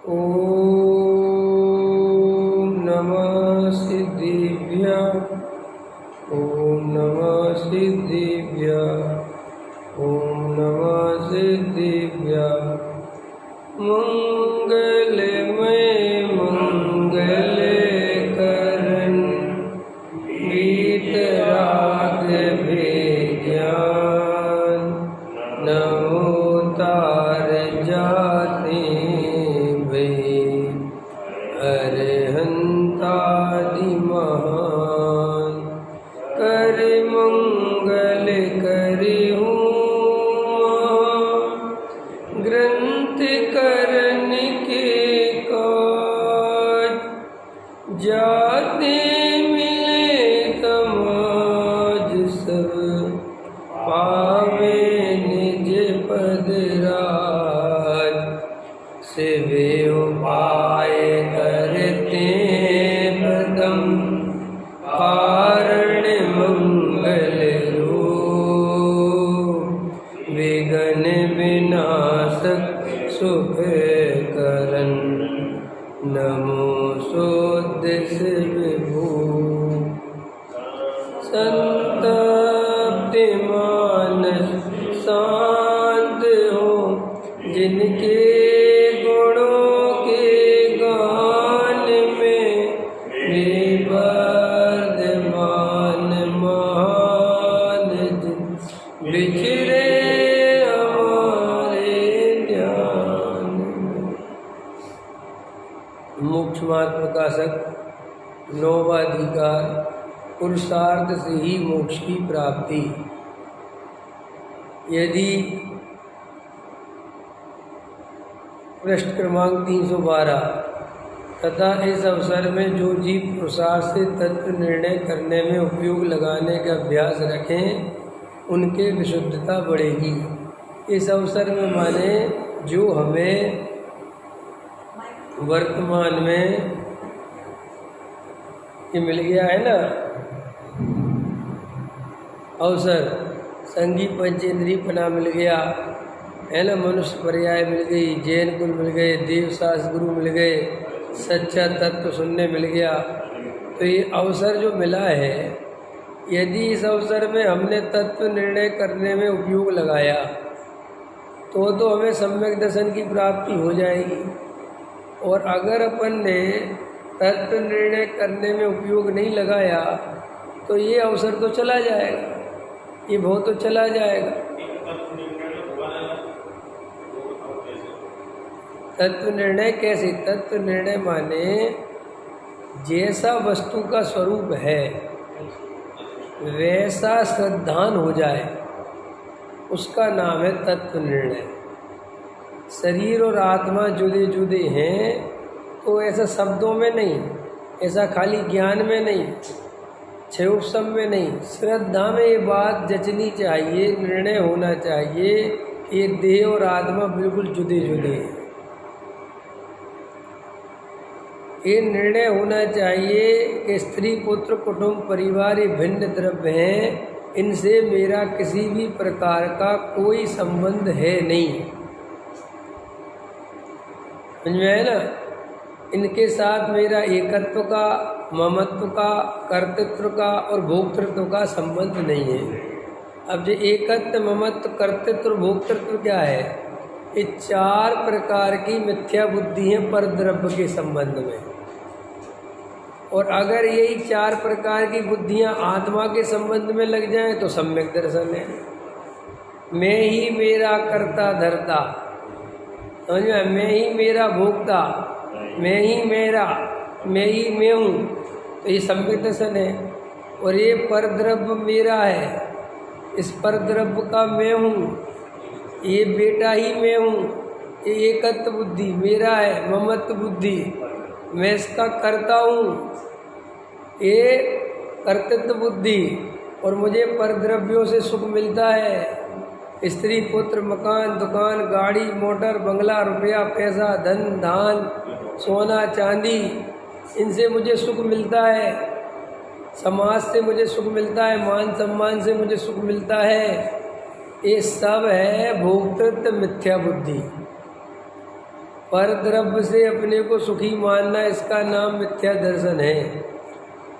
ॐ नमः सिद्धिभ्यः। ॐ नमः सिद्धिभ्यः। ॐ नमः सिद्धिभ्यः। मंगलमय मंगलकरण वीतराग विज्ञान नमो तार जाते वे अरहंतादि महान कर मंगल करि ग्रंथ करन के काज जाते मिले समाज सब पावे निज पद राज सेवे उपाय करते प्रथम कारण मंगल रूप विघ्न विनाशक सुख करन नमो सोदस विभु संतप्त मानस शांत हो जिनके गुणों के गान में विवर्धमान महान जिन बिखरे हमारे ध्यान में। मोक्ष मार्ग प्रकाशक नौवा अधिकार पुरुषार्थ से ही मोक्ष की प्राप्ति। यदि पृष्ठ क्रमांक 312 तथा इस अवसर में जो जीव पुरुषार्थ से तत्व निर्णय करने में उपयोग लगाने का अभ्यास रखें उनके विशुद्धता बढ़ेगी। इस अवसर में माने जो हमें वर्तमान में ये मिल गया है ना अवसर, संगी पंचेंद्री पना मिल गया है ना, मनुष्य पर्याय मिल गई, जैन कुल मिल गए, देव शास्त्र गुरु मिल गए, सच्चा तत्व सुनने मिल गया। तो ये अवसर जो मिला है, यदि इस अवसर में हमने तत्व निर्णय करने में उपयोग लगाया तो हमें सम्यक दर्शन की प्राप्ति हो जाएगी। और अगर अपन ने तत्व निर्णय करने में उपयोग नहीं लगाया तो ये अवसर तो चला जाएगा, ये भाव तो चला जाएगा। तत्व निर्णय कैसे? तत्व निर्णय माने जैसा वस्तु का स्वरूप है वैसा श्रद्धान हो जाए, उसका नाम है तत्व निर्णय। शरीर और आत्मा जुदे जुदे हैं तो ऐसा शब्दों में नहीं, ऐसा खाली ज्ञान में नहीं, क्षयोपम में नहीं, श्रद्धा में ये बात जचनी चाहिए, निर्णय होना चाहिए कि ये देह और आत्मा बिल्कुल जुदे जुदे हैं। ये निर्णय होना चाहिए कि स्त्री पुत्र कुटुंब परिवार ये भिन्न द्रव्य हैं, इनसे मेरा किसी भी प्रकार का कोई संबंध है नहीं। समझ में है ना? इनके साथ मेरा एकत्व का, ममत्व का, कर्तृत्व का और भोक्तृत्व का संबंध नहीं है। अब जो एकत्व, ममत्व, कर्तृत्व, भोक्तृत्व क्या है? ये चार प्रकार की मिथ्या बुद्धि है पर द्रव्य के संबंध में। और अगर यही चार प्रकार की बुद्धियां आत्मा के संबंध में लग जाएं तो सम्यक दर्शन है। मैं ही मेरा कर्ता धर्ता, समझ में? मैं ही मेरा भोक्ता, मैं ही मेरा, मैं ही मैं हूँ, तो ये सम्यक दर्शन है। और ये परद्रव्य मेरा है, इस परद्रव्य का मैं हूँ, ये बेटा ही मैं हूँ, ये एकत्व बुद्धि मेरा है, ममत्व बुद्धि, मैं इसका करता हूँ, ये कर्तृत्व बुद्धि। और मुझे परद्रव्यों से सुख मिलता है, स्त्री पुत्र मकान दुकान गाड़ी मोटर बंगला रुपया पैसा धन धान सोना चांदी, इनसे मुझे सुख मिलता है, समाज से मुझे सुख मिलता है, मान सम्मान से मुझे सुख मिलता है। ये सब है भोक्तृत्व मिथ्या बुद्धि। पर द्रव्य से अपने को सुखी मानना, इसका नाम मिथ्या दर्शन है।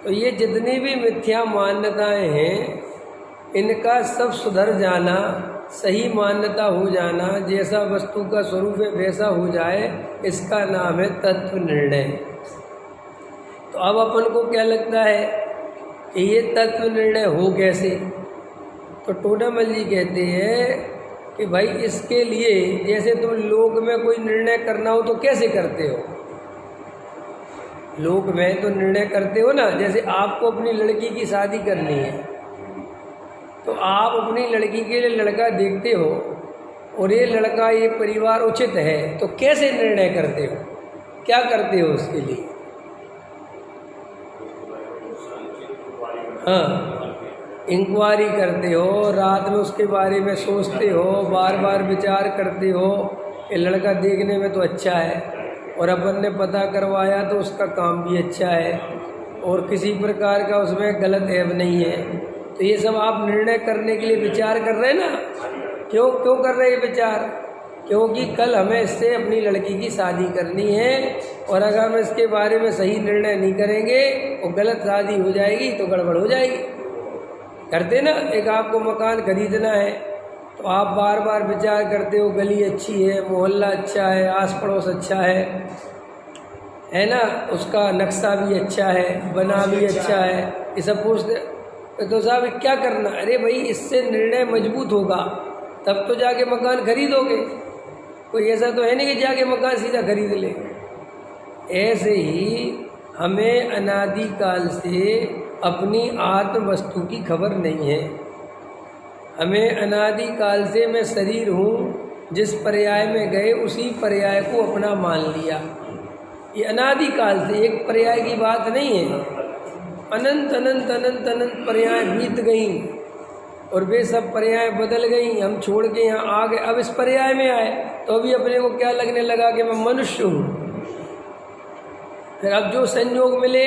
तो ये जितनी भी मिथ्या मान्यताएं हैं, इनका सब सुधर जाना, सही मान्यता हो जाना, जैसा वस्तु का स्वरूप है वैसा हो जाए, इसका नाम है तत्व निर्णय। तो अब अपन को क्या लगता है कि ये तत्व निर्णय हो कैसे? तो टोडामल जी कहते हैं कि भाई इसके लिए जैसे तुम लोक में कोई निर्णय करना हो तो कैसे करते हो? लोक में तो निर्णय करते हो ना, जैसे आपको अपनी लड़की की शादी करनी है तो आप अपनी लड़की के लिए लड़का देखते हो और ये लड़का, ये परिवार उचित है, तो कैसे निर्णय करते हो, क्या करते हो उसके लिए? हाँ, इंक्वायरी करते हो, रात में उसके बारे में सोचते हो, बार बार विचार करते हो कि लड़का देखने में तो अच्छा है और अपन ने पता करवाया तो उसका काम भी अच्छा है और किसी प्रकार का उसमें गलत ऐब नहीं है। तो ये सब आप निर्णय करने के लिए विचार कर रहे हैं ना। क्यों कर रहे हैं विचार? क्योंकि कल हमें इससे अपनी लड़की की शादी करनी है और अगर हम इसके बारे में सही निर्णय नहीं करेंगे और गलत शादी हो जाएगी तो गड़बड़ हो जाएगी। करते ना, एक आपको मकान खरीदना है तो आप बार बार विचार करते हो, गली अच्छी है, मोहल्ला अच्छा है, आस पड़ोस अच्छा है ना, उसका नक्शा भी अच्छा है, बना भी अच्छा है, ये सब पूछते। तो साहब क्या करना? अरे भाई, इससे निर्णय मजबूत होगा तब तो जाके मकान खरीदोगे। कोई ऐसा तो है नहीं कि जाके मकान सीधा खरीद ले। ऐसे ही हमें अनादिकाल से अपनी आत्म वस्तु की खबर नहीं है। हमें अनादिकाल से मैं शरीर हूँ, जिस पर्याय में गए उसी पर्याय को अपना मान लिया। ये अनादिकाल से एक पर्याय की बात नहीं है। अनंत अनंत अनंत अनंत पर्याय बीत गई और वे सब पर्याय बदल गई, हम छोड़ के यहाँ आ गए। अब इस पर्याय में आए तो अभी अपने को क्या लगने लगा कि मैं मनुष्य हूँ। फिर अब जो संयोग मिले,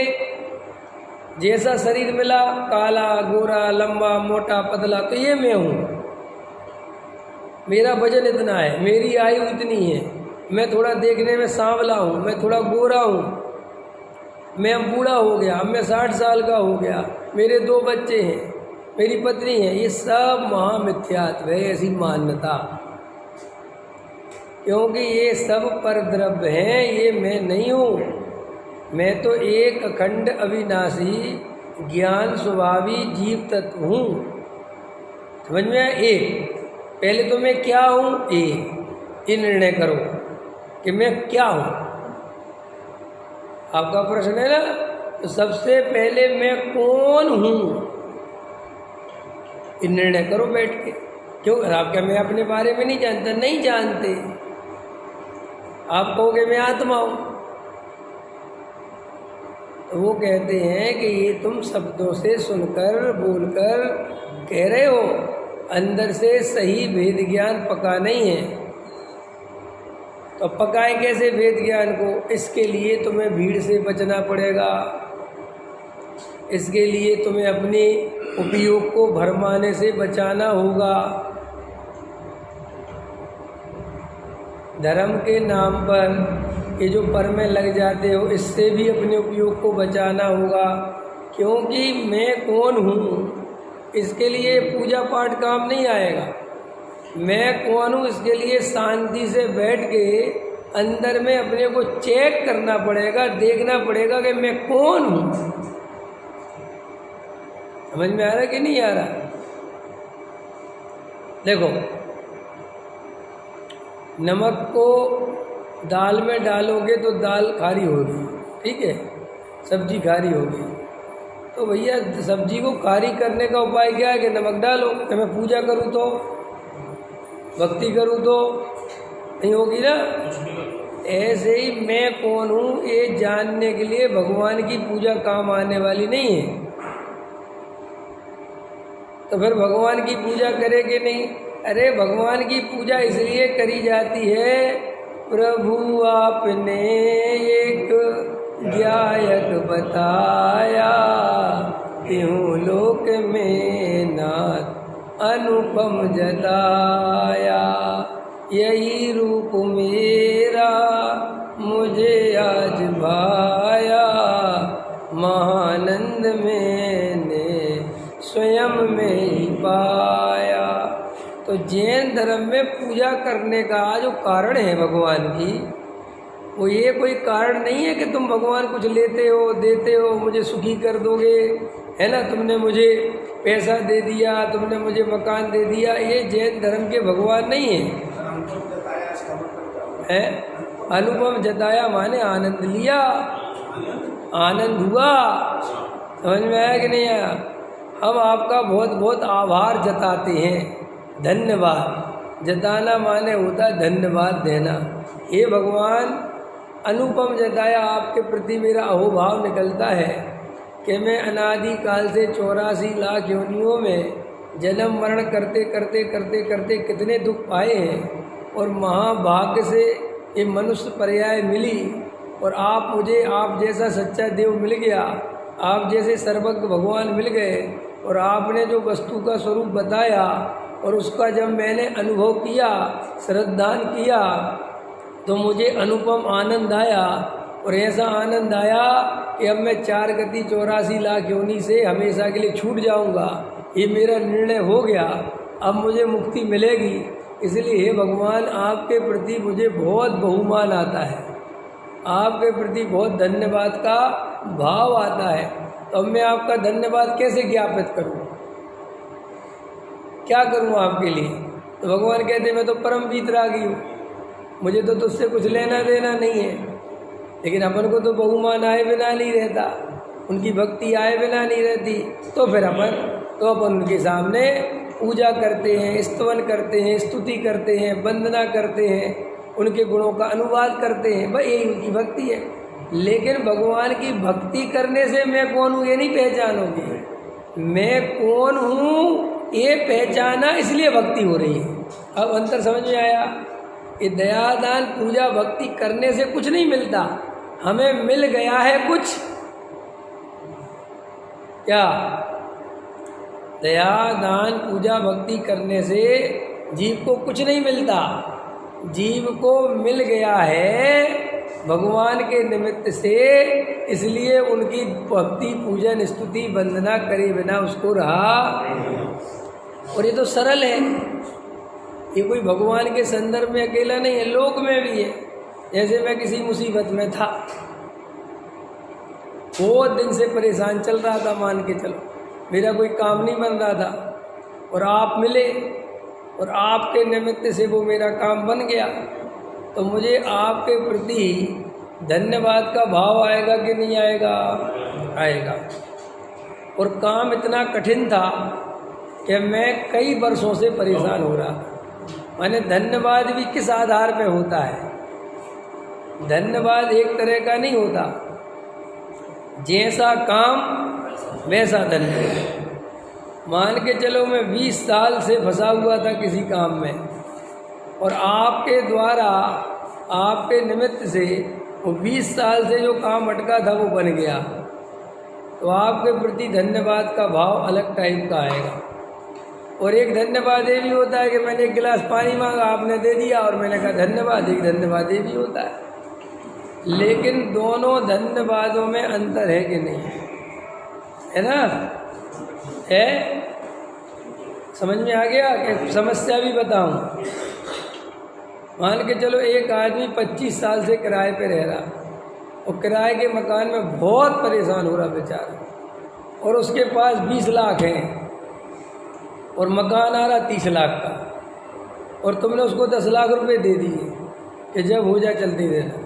जैसा शरीर मिला, काला, गोरा, लंबा, मोटा, पतला, तो ये मैं हूँ। मेरा वजन इतना है, मेरी आयु इतनी है, मैं थोड़ा देखने में सांवला हूँ, मैं थोड़ा गोरा हूँ, मैं अब बूढ़ा हो गया, अब मैं 60 साल का हो गया, मेरे 2 बच्चे हैं, मेरी पत्नी है। ये सब महामिथ्यात्व है, ऐसी मान्यता। क्योंकि ये सब परद्रव्य हैं, ये मैं नहीं हूँ। मैं तो एक अखंड अविनाशी ज्ञान स्वभावी जीव तत्व हूँ। समझ में आया? एक पहले तो मैं क्या हूँ, ये निर्णय करो कि मैं क्या हूँ। आपका प्रश्न है ना, तो सबसे पहले मैं कौन हूँ ये निर्णय करो बैठ के। क्यों? आप क्या मैं अपने बारे में नहीं जानता? नहीं जानते। आप कहोगे मैं आत्मा हूँ, तो वो कहते हैं कि ये तुम शब्दों से सुनकर बोलकर कह रहे हो, अंदर से सही भेद ज्ञान पका नहीं है। तो पकाए कैसे भेद ज्ञान को? इसके लिए तुम्हें भीड़ से बचना पड़ेगा, इसके लिए तुम्हें अपने उपयोग को भरमाने से बचाना होगा, धर्म के नाम पर ये जो पर में लग जाते हो, इससे भी अपने उपयोग को बचाना होगा। क्योंकि मैं कौन हूँ इसके लिए पूजा पाठ काम नहीं आएगा। मैं कौन हूँ इसके लिए शांति से बैठ के अंदर में अपने को चेक करना पड़ेगा, देखना पड़ेगा कि मैं कौन हूँ। समझ में आ रहा कि नहीं आ रहा? देखो, नमक को दाल में डालोगे तो दाल खारी होगी, ठीक है, सब्जी खारी होगी। तो भैया सब्जी को खारी करने का उपाय क्या है कि नमक डालो। कि मैं पूजा करूँ तो, भक्ति करूँ तो नहीं होगी ना। ऐसे ही मैं कौन हूँ ये जानने के लिए भगवान की पूजा काम आने वाली नहीं है। तो फिर भगवान की पूजा करे कि नहीं? अरे भगवान की पूजा इसलिए करी जाती है, प्रभु आपने एक ज्ञायक बताया, त्यों लोक में नाथ अनुपम जताया, यही रूप मेरा भाया, महानंद मैंने स्वयं में ही पाया। तो जैन धर्म में पूजा करने का जो कारण है भगवान की, वो ये कोई कारण नहीं है कि तुम भगवान कुछ लेते हो देते हो मुझे सुखी कर दोगे, है ना, तुमने मुझे पैसा दे दिया, तुमने मुझे मकान दे दिया। ये जैन धर्म के भगवान नहीं है। अनुपम जताया माने आनंद लिया, आनंद हुआ। समझ में आया कि नहीं आया? हम आपका बहुत बहुत आभार जताते हैं, धन्यवाद। जताना माने होता है धन्यवाद देना। हे भगवान, अनुपम जताया आपके प्रति मेरा अहोभाव निकलता है कि मैं अनादि काल से 84 लाख योनियों में जन्म मरण करते करते करते करते कितने दुख पाए हैं, और महाभाग्य से ये मनुष्य पर्याय मिली, और आप मुझे आप जैसा सच्चा देव मिल गया, आप जैसे सर्वज्ञ भगवान मिल गए, और आपने जो वस्तु का स्वरूप बताया और उसका जब मैंने अनुभव किया, श्रद्धान किया, तो मुझे अनुपम आनंद आया। और ऐसा आनंद आया कि अब मैं 4 गति 84 लाख योनि से हमेशा के लिए छूट जाऊंगा। ये मेरा निर्णय हो गया, अब मुझे मुक्ति मिलेगी। इसलिए हे भगवान, आपके प्रति मुझे बहुत बहुमान आता है, आपके प्रति बहुत धन्यवाद का भाव आता है। तो अब मैं आपका धन्यवाद कैसे ज्ञापित करूं, क्या करूं आपके लिए? तो भगवान कहते मैं तो परम वीतरागी हूँ, मुझे तो तुझसे कुछ लेना देना नहीं है। लेकिन अपन को तो बहुमान आए बिना नहीं रहता, उनकी भक्ति आए बिना नहीं रहती। तो फिर अपन उनके सामने पूजा करते हैं, स्तवन करते हैं, स्तुति करते हैं, वंदना करते हैं, उनके गुणों का अनुवाद करते हैं। भाई यही उनकी भक्ति है। लेकिन भगवान की भक्ति करने से मैं कौन हूँ ये नहीं पहचानोगे। मैं कौन हूँ ये पहचाना, इसलिए भक्ति हो रही है। अब अंतर समझ में आया? ये दयादान पूजा भक्ति करने से कुछ नहीं मिलता, हमें मिल गया है कुछ। क्या? दयादान पूजा भक्ति करने से जीव को कुछ नहीं मिलता, जीव को मिल गया है भगवान के निमित्त से। इसलिए उनकी भक्ति पूजन स्तुति वंदना करे बिना उसको रहा। और ये तो सरल है, ये कोई भगवान के संदर्भ में अकेला नहीं है, लोक में भी है। जैसे मैं किसी मुसीबत में था, बहुत दिन से परेशान चल रहा था, मान के चलो मेरा कोई काम नहीं बन रहा था, और आप मिले और आपके निमित्त से वो मेरा काम बन गया, तो मुझे आपके प्रति धन्यवाद का भाव आएगा कि नहीं आएगा? आएगा। और काम इतना कठिन था कि मैं कई वर्षों से परेशान हो रहा था। माने धन्यवाद भी किस आधार पे होता है? धन्यवाद एक तरह का नहीं होता, जैसा काम वैसा धन्यवाद। मान के चलो मैं 20 साल से फंसा हुआ था किसी काम में, और आपके द्वारा आपके निमित्त से वो 20 साल से जो काम अटका था वो बन गया, तो आपके प्रति धन्यवाद का भाव अलग टाइप का आएगा। और एक धन्यवाद ये भी होता है कि मैंने एक गिलास पानी मांगा, आपने दे दिया और मैंने कहा धन्यवाद। एक धन्यवाद ये भी होता है। लेकिन दोनों धन्यवादों में अंतर है कि नहीं है ना? है? समझ में आ गया? कि समस्या भी बताऊं। मान के चलो एक आदमी 25 साल से किराए पे रह रहा, और किराए के मकान में बहुत परेशान हो रहा बेचारा, और उसके पास 20 लाख हैं और मकान आ रहा 30 लाख का, और तुमने उसको 10 लाख रुपए दे दिए कि जब हो जाए चलती देना।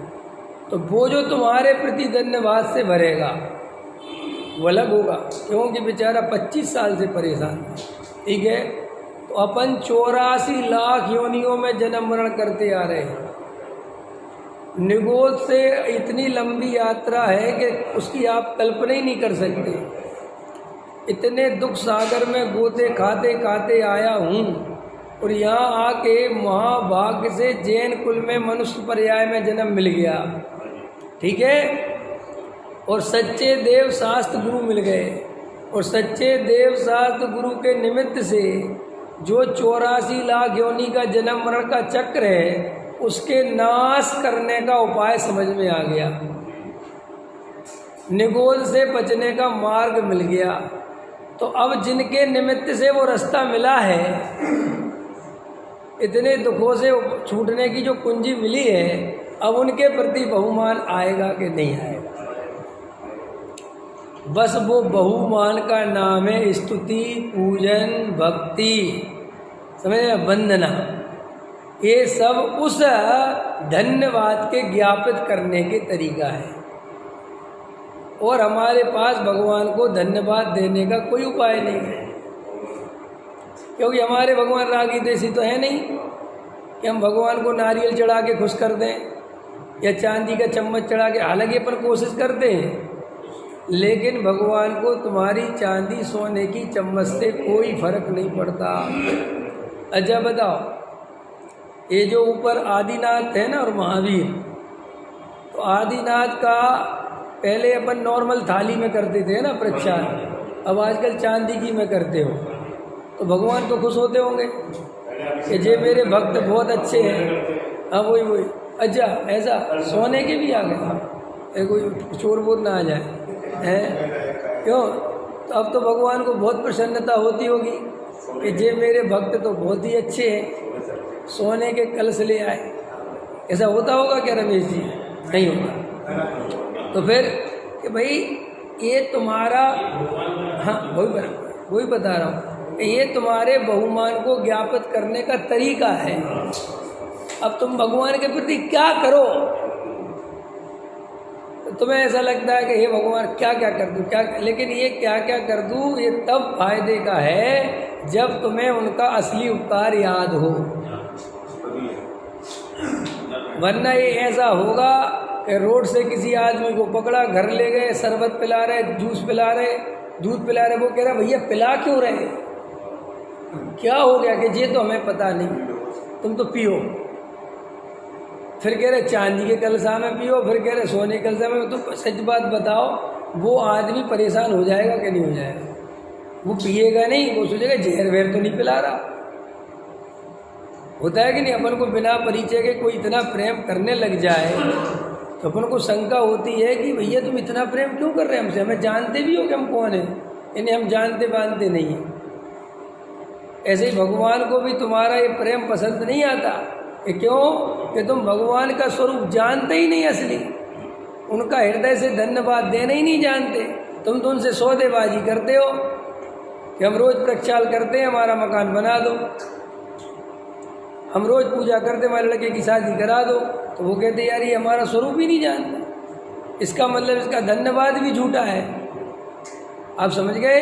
तो वो जो तुम्हारे प्रति धन्यवाद से भरेगा वो अलग होगा, क्योंकि बेचारा 25 साल से परेशान है। ठीक है? तो अपन 84 लाख योनियों में जन्म मरण करते आ रहे हैं। निगोद से इतनी लंबी यात्रा है कि उसकी आप कल्पना ही नहीं कर सकते। इतने दुख सागर में गोते खाते खाते आया हूँ, और यहाँ आके महाभाग्य से जैन कुल में मनुष्य पर्याय में जन्म मिल गया। ठीक है? और सच्चे देव शास्त्र गुरु मिल गए, और सच्चे देव शास्त्र गुरु के निमित्त से जो 84 लाख योनि का जन्म मरण का चक्र है उसके नाश करने का उपाय समझ में आ गया। निगोल से बचने का मार्ग मिल गया। तो अब जिनके निमित्त से वो रास्ता मिला है, इतने दुखों से छूटने की जो कुंजी मिली है, अब उनके प्रति बहुमान आएगा कि नहीं आएगा? बस वो बहुमान का नाम है स्तुति, पूजन, भक्ति, समझ, वंदना। ये सब उस धन्यवाद के ज्ञापित करने के तरीका है। और हमारे पास भगवान को धन्यवाद देने का कोई उपाय नहीं है, क्योंकि हमारे भगवान रागी देसी तो है नहीं कि हम भगवान को नारियल चढ़ा के खुश कर दें या चांदी का चम्मच चढ़ा के। हालांकि अपन कोशिश करते हैं, लेकिन भगवान को तुम्हारी चांदी सोने की चम्मच से कोई फर्क नहीं पड़ता। अच्छा बताओ, ये जो ऊपर आदिनाथ है ना और महावीर, तो आदिनाथ का पहले अपन नॉर्मल थाली में करते थे ना प्रक्षाल, अब आजकल चांदी की में करते हो, तो भगवान तो खुश होते होंगे कि जे मेरे भक्त बहुत अच्छे हैं। हाँ वही वही। अच्छा ऐसा सोने के भी आ गए, कोई चोर वोर ना आ जाए हैं, क्यों? तो अब तो भगवान को बहुत प्रसन्नता होती होगी कि जे मेरे भक्त तो बहुत ही अच्छे हैं, सोने के कलश ले आए। ऐसा होता होगा क्या रमेश जी? नहीं होता। तो फिर कि भाई ये तुम्हारा, हाँ वही बता रहा हूँ, ये तुम्हारे बहुमान को ज्ञापित करने का तरीका है। अब तुम भगवान के प्रति क्या करो, तो तुम्हें ऐसा लगता है कि हे भगवान क्या क्या कर दूँ, क्या, लेकिन ये क्या क्या कर दूँ ये तब फायदे का है जब तुम्हें उनका असली उपकार याद हो। वरना ये ऐसा होगा कि रोड से किसी आदमी को पकड़ा, घर ले गए, शरबत पिला रहे, जूस पिला रहे, दूध पिला रहे, वो कह रहा भैया पिला क्यों रहे, क्या हो गया? कि ये तो हमें पता नहीं, तुम तो पियो। फिर कह रहे चांदी के कलशा में पियो, फिर कह रहे सोने के कलशा में। तो सच बात बताओ, वो आदमी परेशान हो जाएगा कि नहीं हो जाएगा? वो पिएगा नहीं, वो सोचेगा जहर वहर तो नहीं पिला रहा। होता है कि नहीं? अपन को बिना परिचय के कोई इतना प्रेम करने लग जाए तो अपन को शंका होती है कि भैया तुम इतना प्रेम क्यों कर रहे हैं हमसे? हमें जानते भी हो कि हम कौन हैं? इन्हें हम जानते बांधते नहीं हैं। ऐसे ही भगवान को भी तुम्हारा ये प्रेम पसंद नहीं आता। कि क्यों? कि तुम भगवान का स्वरूप जानते ही नहीं असली, उनका हृदय से धन्यवाद देना ही नहीं जानते। तुम तो उनसे सौदेबाजी करते हो कि हम रोज़ प्रक्षाल करते हैं, हमारा मकान बना दो, हम रोज़ पूजा करते, हमारे लड़के की शादी करा दो। तो वो कहते यार ये हमारा स्वरूप ही नहीं जानता, इसका मतलब इसका धन्यवाद भी झूठा है। आप समझ गए?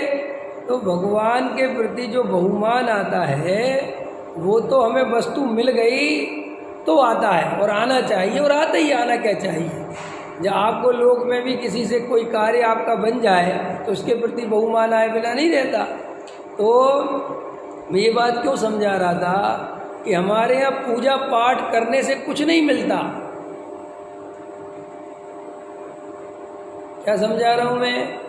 तो भगवान के प्रति जो बहुमान आता है वो तो हमें वस्तु मिल गई तो आता है और आना चाहिए, और आता ही आना क्या चाहिए। जब आपको लोक में भी किसी से कोई कार्य आपका बन जाए तो उसके प्रति बहुमान आए बिना नहीं रहता। तो मैं ये बात क्यों समझा रहा था कि हमारे यहाँ पूजा पाठ करने से कुछ नहीं मिलता। क्या समझा रहा हूँ मैं?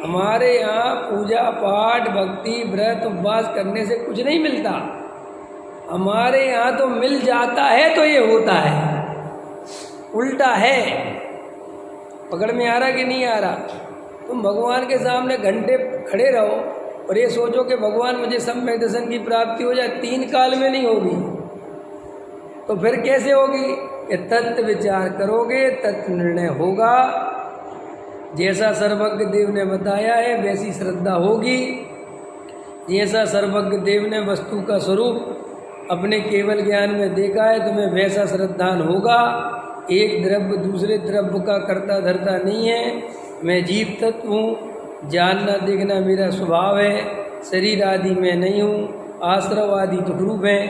हमारे यहाँ पूजा पाठ, भक्ति, व्रत, उपवास करने से कुछ नहीं मिलता। हमारे यहाँ तो मिल जाता है तो ये होता है, उल्टा है। पकड़ में आ रहा कि नहीं आ रहा? तुम भगवान के सामने घंटे खड़े रहो और ये सोचो कि भगवान मुझे सम्यक दर्शन की प्राप्ति हो जाए, 3 काल में नहीं होगी तो फिर कैसे होगी? ये तत्व विचार करोगे, तत्व निर्णय होगा। जैसा सर्वज्ञ देव ने बताया है वैसी श्रद्धा होगी। जैसा सर्वज्ञ देव ने वस्तु का स्वरूप अपने केवल ज्ञान में देखा है तुम्हें वैसा श्रद्धान होगा। एक द्रव्य दूसरे द्रव्य का कर्ता धर्ता नहीं है। मैं जीव तत्व हूँ, जानना देखना मेरा स्वभाव है, शरीर आदि में नहीं हूँ, आश्रव आदि दुखरूप हैं।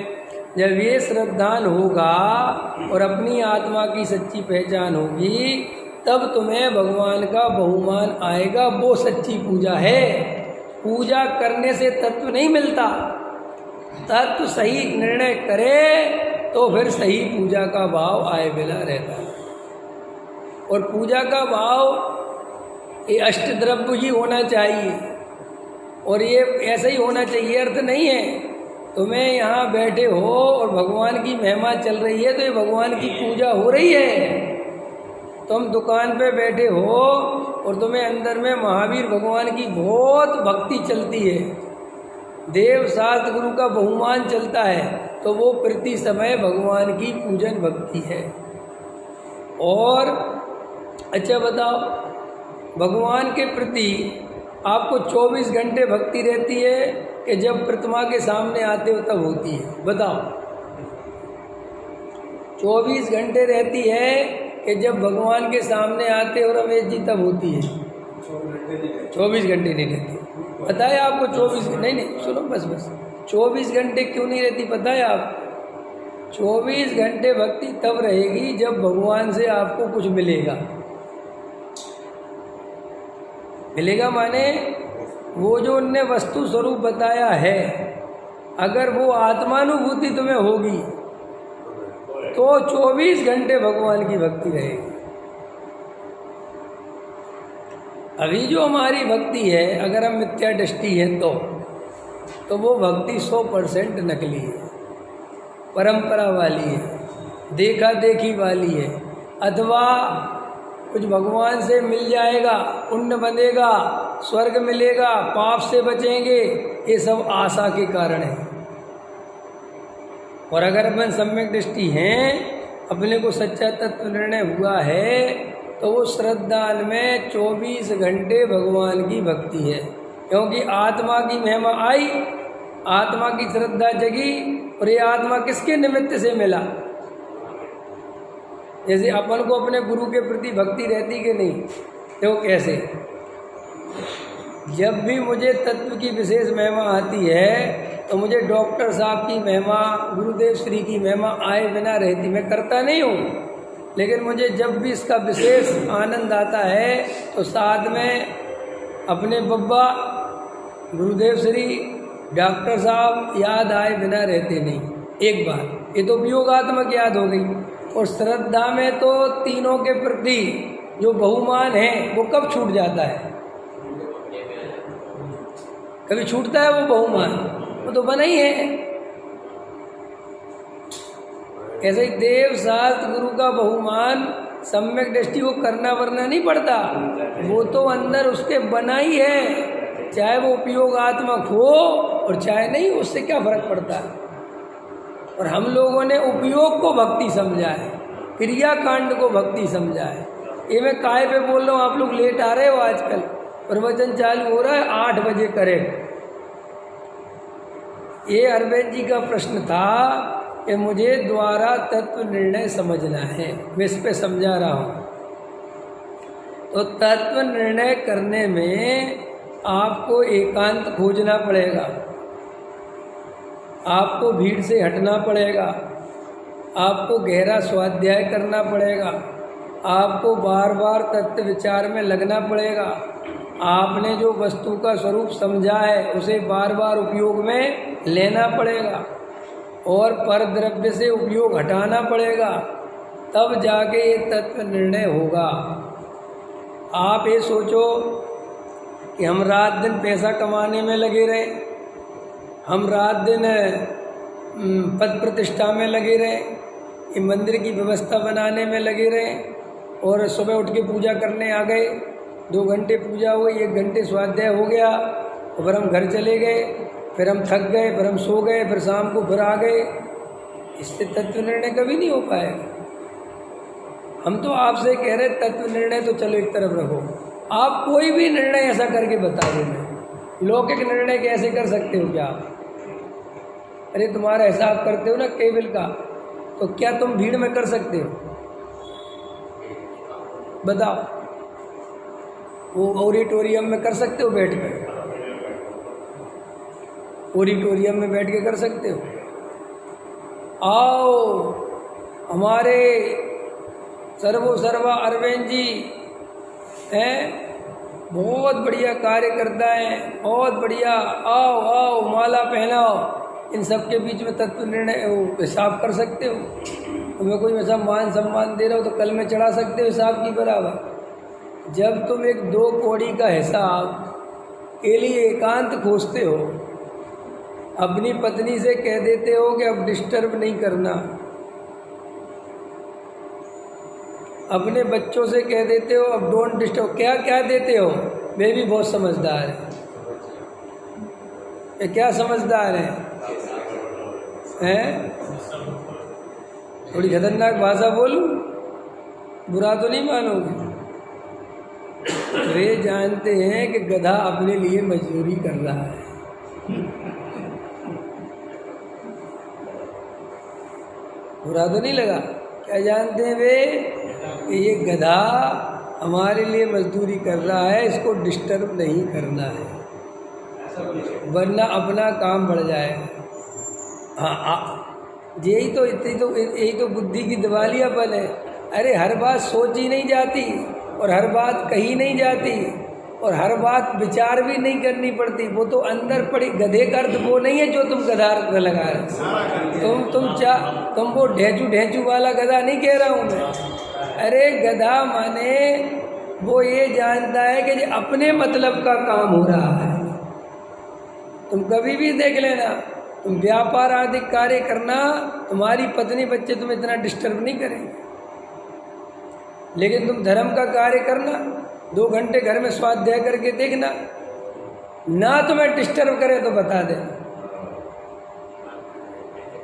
जब ये श्रद्धान होगा और अपनी आत्मा की सच्ची पहचान होगी तब तुम्हें भगवान का बहुमान आएगा। वो सच्ची पूजा है। पूजा करने से तत्व नहीं मिलता, तत्व सही निर्णय करे तो फिर सही पूजा का भाव आए बिना रहता है। और पूजा का भाव ये अष्ट द्रव्य ही होना चाहिए, और ये ऐसा ही होना चाहिए। अर्थ नहीं है तुम्हें यहाँ बैठे हो और भगवान की महिमा चल रही है तो ये भगवान की पूजा हो रही है। तुम दुकान पे बैठे हो और तुम्हें अंदर में महावीर भगवान की बहुत भक्ति चलती है, देव शास्त्र गुरु का बहुमान चलता है, तो वो प्रति समय भगवान की पूजन भक्ति है। और अच्छा बताओ, भगवान के प्रति आपको 24 घंटे भक्ति रहती है कि जब प्रतिमा के सामने आते हो तब होती है? बताओ। 24 घंटे रहती है कि जब भगवान के सामने आते हो रमेश जी तब होती है? 24 घंटे नहीं रहती। पता है आपको 24? नहीं सुनो, बस 24 घंटे क्यों नहीं रहती पता है आपको? 24 घंटे भक्ति तब रहेगी जब भगवान से आपको कुछ मिलेगा। मिलेगा माने वो जो उनने वस्तु स्वरूप बताया है, अगर वो आत्मानुभूति तुम्हें होगी तो 24 घंटे भगवान की भक्ति रहेगी। अभी जो हमारी भक्ति है, अगर हम मिथ्या दृष्टि है तो वो भक्ति 100% नकली है, परंपरा वाली है, देखा देखी वाली है, अथवा कुछ भगवान से मिल जाएगा, पुण्य बनेगा, स्वर्ग मिलेगा, पाप से बचेंगे, ये सब आशा के कारण है। और अगर अपन सम्यक दृष्टि हैं, अपने को सच्चा तत्व निर्णय हुआ है, तो वो श्रद्धा में 24 घंटे भगवान की भक्ति है। क्योंकि आत्मा की महिमा आई, आत्मा की श्रद्धा जगी, और ये आत्मा किसके निमित्त से मिला? जैसे अपन को अपने गुरु के प्रति भक्ति रहती कि नहीं? तो कैसे? जब भी मुझे तत्व की विशेष महिमा आती है तो मुझे डॉक्टर साहब की महिमा, गुरुदेव श्री की महिमा आए बिना रहती, मैं करता नहीं हूँ, लेकिन मुझे जब भी इसका विशेष आनंद आता है तो साथ में अपने बब्बा, गुरुदेव श्री, डॉक्टर साहब याद आए बिना रहते नहीं। एक बार ये तो उपयोगात्मक याद हो गई। और श्रद्धा में तो तीनों के प्रति जो बहुमान है वो कब छूट जाता है? कभी छूटता है वो बहुमान? वो तो बना ही है। ऐसे ही देव शास्त्र गुरु का बहुमान सम्यक दृष्टि को करना वरना नहीं पड़ता, वो तो अंदर उसके बना ही है, चाहे वो उपयोगात्मक हो और चाहे नहीं, उससे क्या फर्क पड़ता है। और हम लोगों ने उपयोग को भक्ति समझा है, क्रियाकांड को भक्ति समझा है। ये मैं काय पे बोल रहा हूँ, आप लोग लेट आ रहे हो, आजकल प्रवचन चालू हो रहा है 8 बजे करेक्ट। ये अरविंद जी का प्रश्न था कि मुझे द्वारा तत्व निर्णय समझना है, मैं इस पे समझा रहा हूँ। तो तत्व निर्णय करने में आपको एकांत खोजना पड़ेगा, आपको भीड़ से हटना पड़ेगा, आपको गहरा स्वाध्याय करना पड़ेगा, आपको बार बार तत्व विचार में लगना पड़ेगा, आपने जो वस्तु का स्वरूप समझा है उसे बार बार उपयोग में लेना पड़ेगा, और पर द्रव्य से उपयोग हटाना पड़ेगा, तब जाके ये तत्व निर्णय होगा। आप ये सोचो कि हम रात दिन पैसा कमाने में लगे रहे, हम रात दिन पद प्रतिष्ठा में लगे रहे, ये मंदिर की व्यवस्था बनाने में लगे रहे, और सुबह उठ के पूजा करने आ गए, 2 घंटे पूजा हुई, 1 घंटे स्वाध्याय हो गया, और फिर हम घर चले गए, फिर हम थक गए, फिर हम सो गए, फिर शाम को फिर आ गए। इससे तत्व निर्णय कभी नहीं हो पाएगा। हम तो आपसे कह रहे तत्व निर्णय तो चलो एक तरफ रखो, आप कोई भी निर्णय ऐसा करके बता दो। लौकिक निर्णय कैसे कर सकते हो क्या? अरे तुम्हारा हिसाब करते हो ना केवल का, तो क्या तुम भीड़ में कर सकते हो? बताओ, वो ऑडिटोरियम में कर सकते हो बैठ कर? ऑडिटोरियम में बैठ के कर सकते हो? आओ, हमारे सर्वा अरविंद जी हैं, बहुत बढ़िया कार्य करता है, बहुत बढ़िया, आओ आओ माला पहनाओ। इन सब के बीच में तत्व निर्णय हिसाब कर सकते हो? तुम्हें कोई ऐसा मान सम्मान दे रहा हो तो कल में चढ़ा सकते हो हिसाब की बराबर। जब तुम एक 2 कौड़ी का हिसाब के लिए एकांत खोजते हो, अपनी पत्नी से कह देते हो कि अब डिस्टर्ब नहीं करना, अपने बच्चों से कह देते हो अब डोंट डिस्टर्ब, क्या क्या देते हो? वे भी बहुत समझदार है। ये क्या समझदार है? हैं? थोड़ी खतरनाक भाषा बोलूं, बुरा तो नहीं मानोगे? वे जानते हैं कि गधा अपने लिए मजदूरी कर रहा है। बुरा तो नहीं लगा? क्या जानते हैं वे कि ये गधा हमारे लिए मजदूरी कर रहा है, इसको डिस्टर्ब नहीं करना है, वरना अपना काम बढ़ जाएगा। हाँ, यही तो बुद्धि की दिवालियापन है। अरे हर बात सोची नहीं जाती, और हर बात कही नहीं जाती, और हर बात विचार भी नहीं करनी पड़ती। वो तो अंदर पड़ी। गधे का अर्थ वो नहीं है जो तुम गधा अर्थ लगा रहे। तुम वो ढेंचू वाला गधा नहीं कह रहा हूँ मैं। अरे गधा माने वो ये जानता है कि अपने मतलब का काम हो रहा है। तुम कभी भी देख लेना, तुम व्यापार आदि कार्य करना, तुम्हारी पत्नी बच्चे तुम्हें इतना डिस्टर्ब नहीं करेंगे, लेकिन तुम धर्म का कार्य करना, 2 घंटे घर में स्वाध्याय करके देखना, ना तुम्हें डिस्टर्ब करे तो बता देना।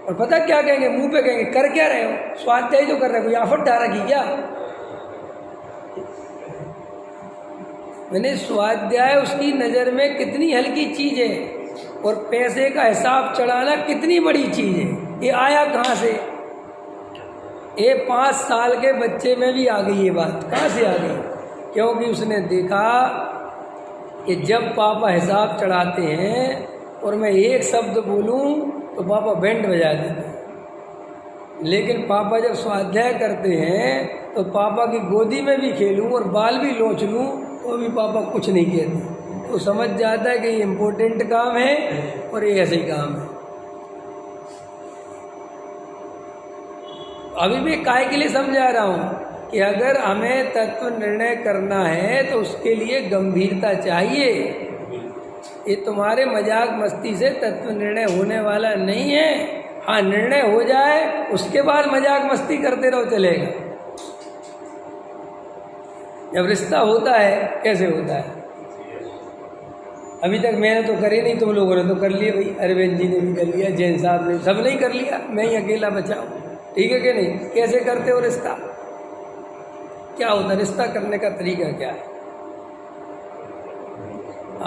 और पता क्या कहेंगे? मुंह पे कहेंगे कर क्या रहे हो? स्वाध्याय तो कर रहे हो, कोई आफत डाल रखी क्या? मैंने स्वाध्याय उसकी नज़र में कितनी हल्की चीज़ है, और पैसे का हिसाब चढ़ाना कितनी बड़ी चीज़ है। ये आया कहाँ से? ये 5 साल के बच्चे में भी आ गई ये बात। कहाँ से आ गई? क्योंकि उसने देखा कि जब पापा हिसाब चढ़ाते हैं और मैं एक शब्द बोलूं तो पापा बैंड बजा देते हैं, लेकिन पापा जब स्वाध्याय करते हैं तो पापा की गोदी में भी खेलूं और बाल भी लोच लूं तो भी पापा कुछ नहीं कहते। तो समझ जाता है कि ये इम्पोर्टेंट काम है और ये ऐसे ही काम है। अभी भी काहे के लिए समझा रहा हूँ कि अगर हमें तत्व निर्णय करना है तो उसके लिए गंभीरता चाहिए। ये तुम्हारे मजाक मस्ती से तत्व निर्णय होने वाला नहीं है। हाँ, निर्णय हो जाए उसके बाद मजाक मस्ती करते रहो, चलेगा। जब रिश्ता होता है कैसे होता है? अभी तक मैंने तो करी नहीं, तुम लोगों ने तो कर लिया भाई। अरविंद जी ने भी कर लिया, जैन साहब ने, सब नहीं कर लिया, मैं ही अकेला बचा हूँ। ठीक है कि नहीं? कैसे करते हो रिश्ता? क्या होता है रिश्ता करने का तरीका क्या है?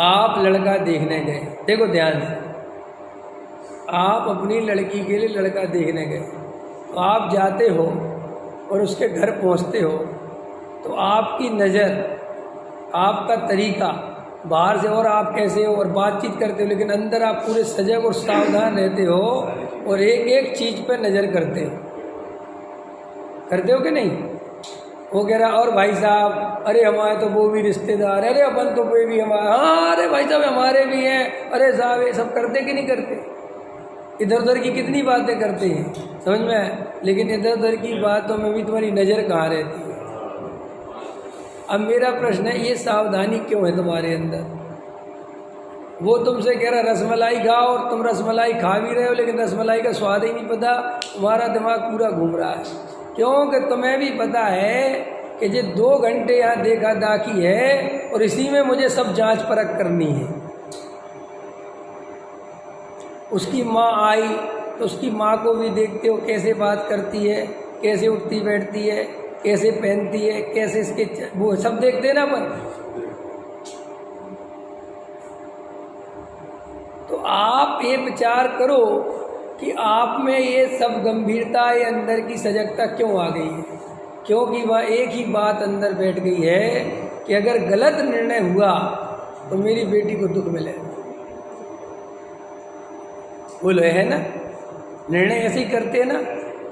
आप लड़का देखने गए, देखो ध्यान से, आप अपनी लड़की के लिए लड़का देखने गए, तो आप जाते हो और उसके घर पहुंचते हो तो आपकी नज़र, आपका तरीका बाहर से और आप कैसे हो और बातचीत करते हो, लेकिन अंदर आप पूरे सजग और सावधान रहते हो और एक एक चीज़ पर नज़र करते हो कि नहीं? वो कह रहा और भाई साहब, अरे हमारे तो वो भी रिश्तेदार, अरे अपन तो कोई भी हमारा, हाँ अरे भाई साहब हमारे भी हैं, अरे साहब ये सब करते कि नहीं करते? इधर उधर की कितनी बातें करते हैं, समझ में आए? लेकिन इधर उधर की बातों में भी तुम्हारी नज़र कहाँ रहती है? अब मेरा प्रश्न है, ये सावधानी क्यों है तुम्हारे अंदर? वो तुमसे कह रहा रसमलाई खाओ और तुम रसमलाई खा भी रहे हो, लेकिन रसमलाई का स्वाद ही नहीं पता, तुम्हारा दिमाग पूरा घूम रहा है। क्योंकि तुम्हें भी पता है कि ये 2 घंटे यहाँ देखा दाखी है और इसी में मुझे सब जांच परख करनी है। उसकी माँ आई तो उसकी माँ को भी देखते हो, कैसे बात करती है, कैसे उठती बैठती है, कैसे पहनती है, कैसे इसके वो सब देखते हैं ना अपन। तो आप ये विचार करो कि आप में ये सब गंभीरता, ये अंदर की सजगता क्यों आ गई है? क्योंकि वह एक ही बात अंदर बैठ गई है कि अगर गलत निर्णय हुआ तो मेरी बेटी को दुख मिलेगा। बोलो है ना? निर्णय ऐसे ही करते हैं ना?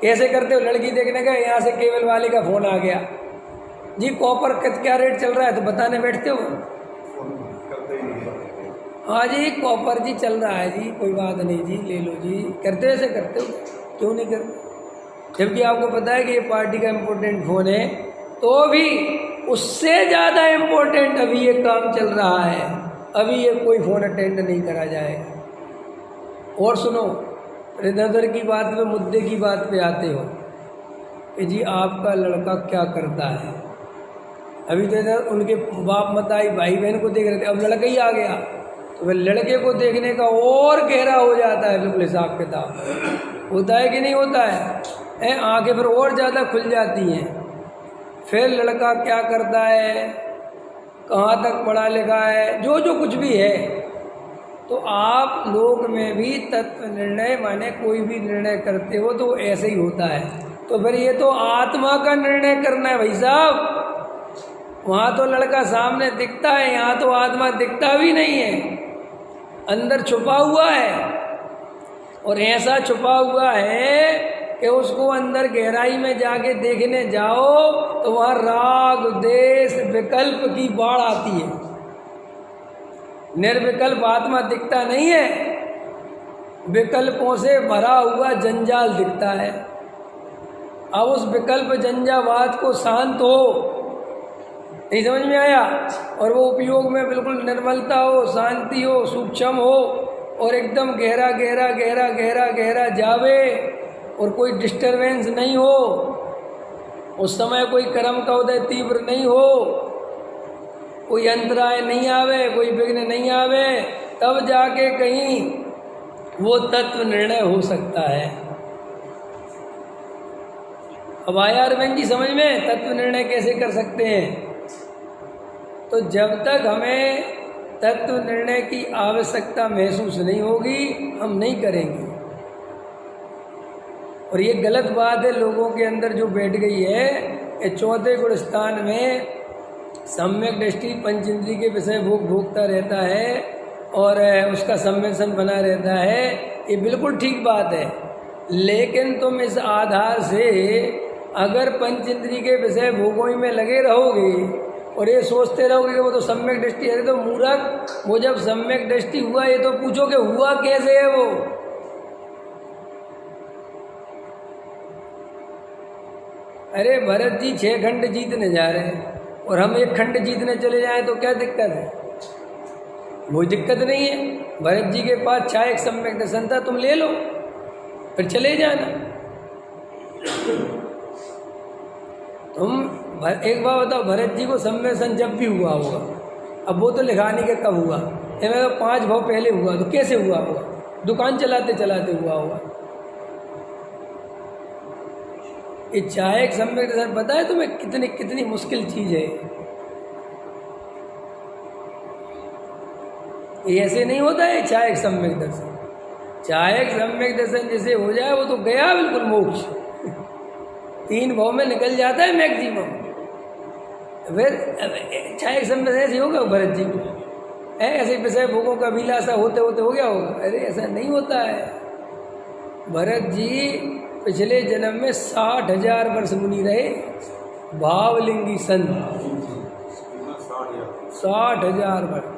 कैसे करते हो? लड़की देखने गए, यहाँ से केबल वाले का फ़ोन आ गया, जी कॉपर क्या रेट चल रहा है, तो बताने बैठते हो? हाँ जी कॉपर जी चल रहा है जी, कोई बात नहीं जी, ले लो जी। करते ऐसे करते हो? क्यों नहीं करते? जबकि आपको पता है कि ये पार्टी का इम्पोर्टेंट फ़ोन है, तो भी उससे ज़्यादा इम्पोर्टेंट अभी ये काम चल रहा है, अभी ये कोई फ़ोन अटेंड नहीं करा जाएगा। और सुनो, इधर उधर की बात पे, मुद्दे की बात पे आते हो। कि जी आपका लड़का क्या करता है। अभी तो इधर उनके बाप मताई भाई बहन को देख रहे थे, अब लड़का ही आ गया तो फिर लड़के को देखने का और गहरा हो जाता है, बिल्कुल हिसाब किताब होता है कि नहीं होता है, आंखें फिर और ज़्यादा खुल जाती हैं। फिर लड़का क्या करता है, कहाँ तक पढ़ा लिखा है, जो जो कुछ भी है। तो आप लोग में भी तत्व निर्णय माने कोई भी निर्णय करते हो तो ऐसे ही होता है। तो फिर ये तो आत्मा का निर्णय करना है भाई साहब। वहाँ तो लड़का सामने दिखता है, यहाँ तो आत्मा दिखता भी नहीं है, अंदर छुपा हुआ है। और ऐसा छुपा हुआ है कि उसको अंदर गहराई में जाके देखने जाओ तो वहाँ राग द्वेष विकल्प की बाढ़ आती है। निर्विकल्प आत्मा दिखता नहीं है, विकल्पों से भरा हुआ जंजाल दिखता है। अब उस विकल्प जंजावाद को शांत हो, नहीं समझ में आया, और वो उपयोग में बिल्कुल निर्मलता हो, शांति हो, सूक्ष्म हो और एकदम गहरा गहरा गहरा गहरा गहरा जावे और कोई डिस्टरबेंस नहीं हो, उस समय कोई कर्म का उदय तीव्र नहीं हो, कोई अंतराय नहीं आवे, कोई विघ्न नहीं आवे, तब जाके कहीं वो तत्व निर्णय हो सकता है। अब आया अरविंद जी समझ में, तत्व निर्णय कैसे कर सकते हैं। तो जब तक हमें तत्व निर्णय की आवश्यकता महसूस नहीं होगी हम नहीं करेंगे। और ये गलत बात है लोगों के अंदर जो बैठ गई है कि चौथे गुण स्थान में सम्यक दृष्टि पंचेंद्रिय के विषय भोगता रहता है और उसका सम्मेलन बना रहता है। ये बिल्कुल ठीक बात है, लेकिन तुम इस आधार से अगर पंचेंद्रिय के विषय भोगों में लगे रहोगे और ये सोचते रहोगे कि वो तो सम्यक दृष्टि है, तो मूर्ख, वो जब सम्यक दृष्टि हुआ ये तो पूछो कि हुआ कैसे है वो। अरे भरत जी 6 खंड जीतने जा रहे हैं और हम 1 खंड जीतने चले जाएं तो क्या दिक्कत है, कोई दिक्कत नहीं है। भरत जी के पास 6 एक सम्यक दर्शन था, तुम ले लो फिर चले जाना। तुम एक बार बताओ, भरत जी को सम्मेलन जब भी हुआ होगा, अब वो तो लिखा नहीं कि कब हुआ, मेरा तो 5 भाव पहले हुआ, तो कैसे हुआ होगा, दुकान चलाते चलाते हुआ होगा। ये चाहे एक सम्यक दर्शन पता है तुम्हें कितनी कितनी मुश्किल चीज़ है। ये ऐसे नहीं होता है चाहे एक सम्यक दर्शन, चाहे एक सम्यक दर्शन जैसे हो जाए वो तो गया बिल्कुल मोक्ष, 3 भाव में निकल जाता है मैक्सिमम। फिर चाहे एक सम्यक ऐसे होगा भरत जी को, ऐसे विषय भोगों का अभिलाषा होते होते हो गया होगा। अरे ऐसा नहीं होता है। भरत जी पिछले जन्म में 60,000 वर्ष मुनि रहे, भावलिंगी संत, 60,000 वर्ष।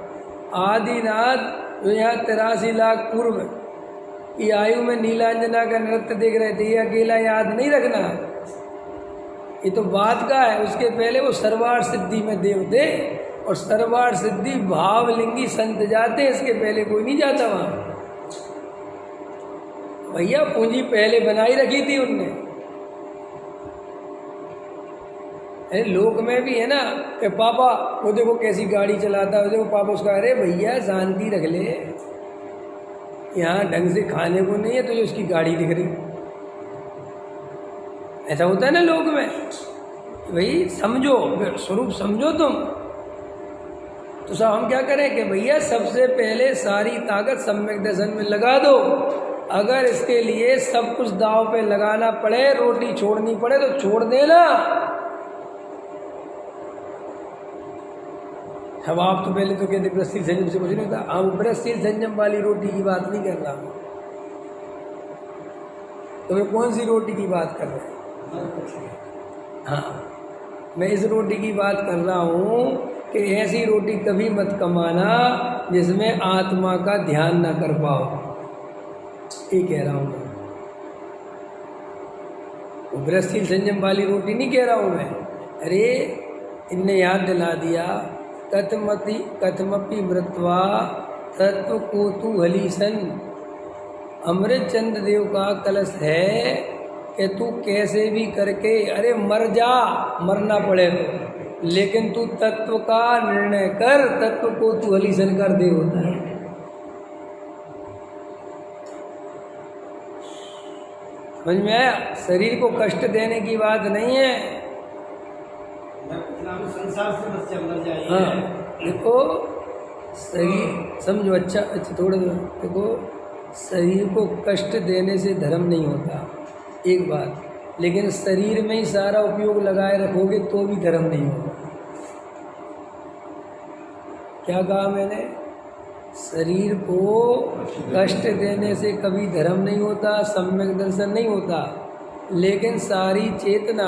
आदिनाथ जो यहाँ 83 लाख पूर्व की आयु में नीलांजना का नृत्य देख रहे थे, ये अकेला याद नहीं रखना, ये तो बात का है। उसके पहले वो सर्वार्थ सिद्धि में देव थे और सर्वार्थ सिद्धि भावलिंगी संत जाते, इसके पहले कोई नहीं जाता वहाँ। भैया पूंजी पहले बनाई रखी थी उनने। अरे लोक में भी है ना कि पापा वो देखो कैसी गाड़ी चलाता है, देखो पापा उसका, अरे भैया शांति रख ले, यहाँ ढंग से खाने को नहीं है तो जो उसकी गाड़ी दिख रही। ऐसा होता है ना लोग में, भाई समझो स्वरूप समझो तुम। तो सब हम क्या करें कि भैया सबसे पहले सारी ताकत सम्यक दर्शन में लगा दो। अगर इसके लिए सब कुछ दाव पे लगाना पड़े, रोटी छोड़नी पड़े तो छोड़ देना। अब आप तो पहले तो कहते ब्रस्तील संयम से कुछ नहीं होता, हम ब्रस्तील संयम वाली रोटी की बात नहीं कर रहा हूँ। तो मैं कौन सी रोटी की बात कर रहा हूँ? हाँ, मैं इस रोटी की बात कर रहा हूँ कि ऐसी रोटी कभी मत कमाना जिसमें आत्मा का ध्यान ना कर पाओ, ये कह रहा हूँ मैं। वो ब्रस्तील संयम वाली रोटी नहीं कह रहा हूँ मैं। अरे इनने याद दिला दिया, कथमपि मृत्वा तत्व कोतूहली सन। अमृत चंद्र देव का कलश है कि तू कैसे भी करके अरे मर जा, मरना पड़े तो, लेकिन तू तत्व का निर्णय कर, तत्व को तू हलीसन कर दे होता है। समझ में आया? शरीर को कष्ट देने की बात नहीं है। संसार से बच्चे मर जाएंगे। हाँ देखो, शरीर समझो, अच्छा थोड़ा देखो, शरीर को कष्ट देने से धर्म नहीं होता, एक बात, लेकिन शरीर में ही सारा उपयोग लगाए रखोगे तो भी धर्म नहीं होगा। क्या कहा मैंने? शरीर को कष्ट देने से कभी धर्म नहीं होता, सम्यक दर्शन नहीं होता, लेकिन सारी चेतना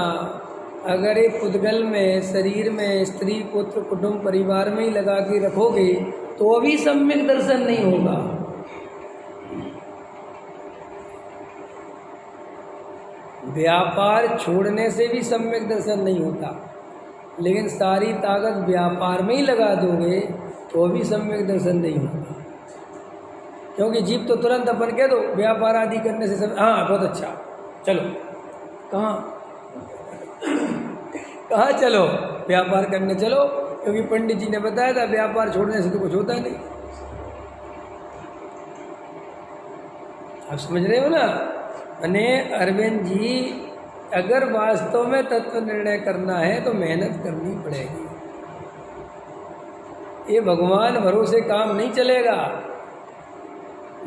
अगर एक पुद्गल में, शरीर में, स्त्री पुत्र कुटुंब परिवार में ही लगा के रखोगे तो भी सम्यक दर्शन नहीं होगा। व्यापार छोड़ने से भी सम्यक दर्शन नहीं होता, लेकिन सारी ताकत व्यापार में ही लगा दोगे तो भी सम्यक दर्शन नहीं होगा। क्योंकि जीव तो तुरंत अपन कह दो व्यापार आदि करने से सब, हाँ बहुत अच्छा, चलो कहाँ कहाँ चलो, व्यापार करने चलो, क्योंकि पंडित जी ने बताया था व्यापार छोड़ने से तो कुछ होता नहीं। आप समझ रहे हो ना? अने अरविंद जी, अगर वास्तव में तत्व निर्णय करना है तो मेहनत करनी पड़ेगी। ये भगवान भरोसे काम नहीं चलेगा,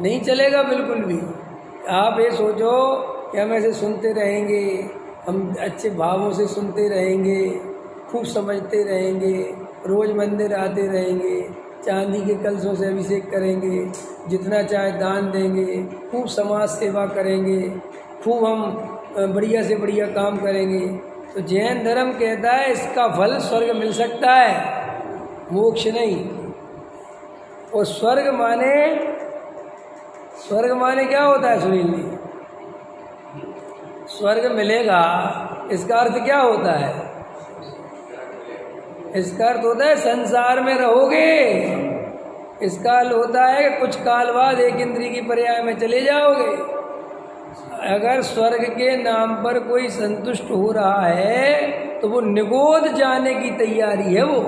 नहीं चलेगा बिल्कुल भी। आप ये सोचो कि हम ऐसे सुनते रहेंगे, हम अच्छे भावों से सुनते रहेंगे, खूब समझते रहेंगे, रोज़ मंदिर आते रहेंगे, चांदी के कलशों से अभिषेक करेंगे, जितना चाहे दान देंगे, खूब समाज सेवा करेंगे, खूब हम बढ़िया से बढ़िया काम करेंगे, तो जैन धर्म कहता है इसका फल स्वर्ग मिल सकता है, मोक्ष नहीं। और स्वर्ग माने क्या होता है सुनील जी? स्वर्ग मिलेगा, इसका अर्थ क्या होता है? इसका अर्थ होता है संसार में रहोगे। इसका अर्थ होता है कि कुछ काल बाद एक इंद्रिय की पर्याय में चले जाओगे। अगर स्वर्ग के नाम पर कोई संतुष्ट हो रहा है तो वो निगोद जाने की तैयारी है। वो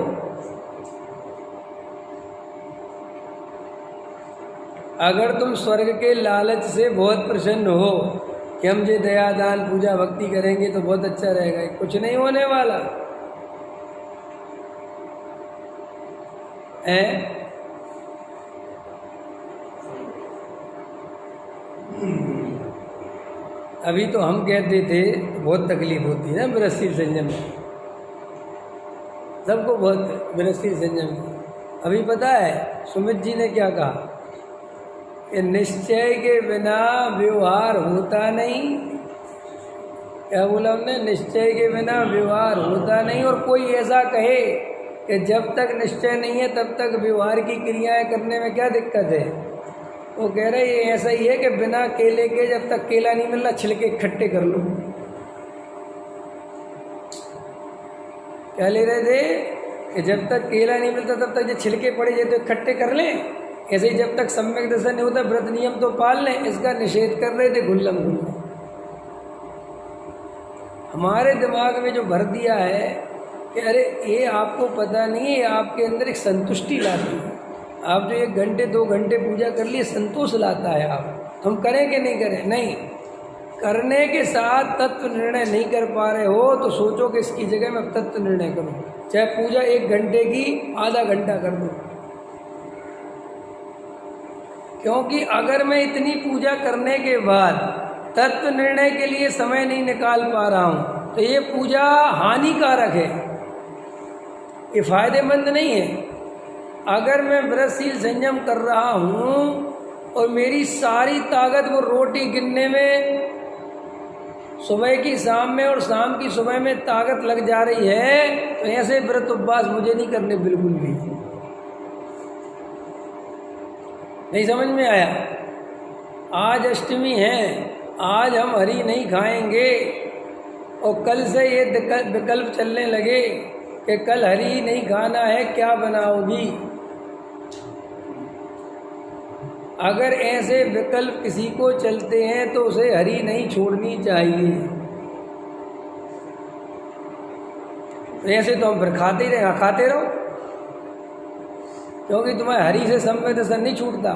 अगर तुम स्वर्ग के लालच से बहुत प्रसन्न हो कि हम जो दया दान पूजा भक्ति करेंगे तो बहुत अच्छा रहेगा, कुछ नहीं होने वाला है। अभी तो हम कहते थे तो बहुत तकलीफ होती है ना विरसशील संयम में, सबको बहुत विरसशील संयम। अभी पता है सुमित जी ने क्या कहा कि निश्चय के बिना व्यवहार होता नहीं। क्या बोला हमने? निश्चय के बिना व्यवहार होता नहीं। और कोई ऐसा कहे कि जब तक निश्चय नहीं है तब तक व्यवहार की क्रियाएं करने में क्या दिक्कत है, वो कह रहे ये ऐसा ही है कि बिना केले के जब तक केला नहीं मिल रहा छिलके इकट्ठे कर लो। क्या ले रहे थे कि जब तक केला नहीं मिलता तब तक जो छिलके पड़े जाए तो इकट्ठे कर लें। ऐसे ही जब तक सम्यक दर्शन नहीं होता व्रत नियम तो पाल लें, इसका निषेध कर रहे थे गुल्लम गुल्लम। हमारे दिमाग में जो भर दिया है कि अरे ये आपको पता नहीं है, आपके अंदर एक संतुष्टि लाती है। आप जो 1 घंटे 2 घंटे पूजा कर लिए संतोष लाता है। आप हम करें कि नहीं करें? नहीं करने के साथ तत्व निर्णय नहीं कर पा रहे हो तो सोचो कि इसकी जगह मैं तत्व निर्णय करूं, चाहे पूजा 1 घंटे की आधा घंटा कर दूं। क्योंकि अगर मैं इतनी पूजा करने के बाद तत्व निर्णय के लिए समय नहीं निकाल पा रहा हूँ तो ये पूजा हानिकारक है, ये फायदेमंद नहीं है। अगर मैं व्रतशील संयम कर रहा हूँ और मेरी सारी ताकत वो रोटी गिनने में, सुबह की शाम में और शाम की सुबह में ताकत लग जा रही है, तो ऐसे व्रत उपवास मुझे नहीं करने बिल्कुल भी। नहीं समझ में आया? आज अष्टमी है, आज हम हरी नहीं खाएंगे और कल से ये विकल्प चलने लगे कि कल हरी नहीं खाना है, क्या बनाओगी? अगर ऐसे विकल्प किसी को चलते हैं तो उसे हरि नहीं छोड़नी चाहिए। ऐसे तो हम फिर खाते ही रहे, खाते रहो, क्योंकि तुम्हारे हरि से सम्यक दर्शन नहीं छूटता।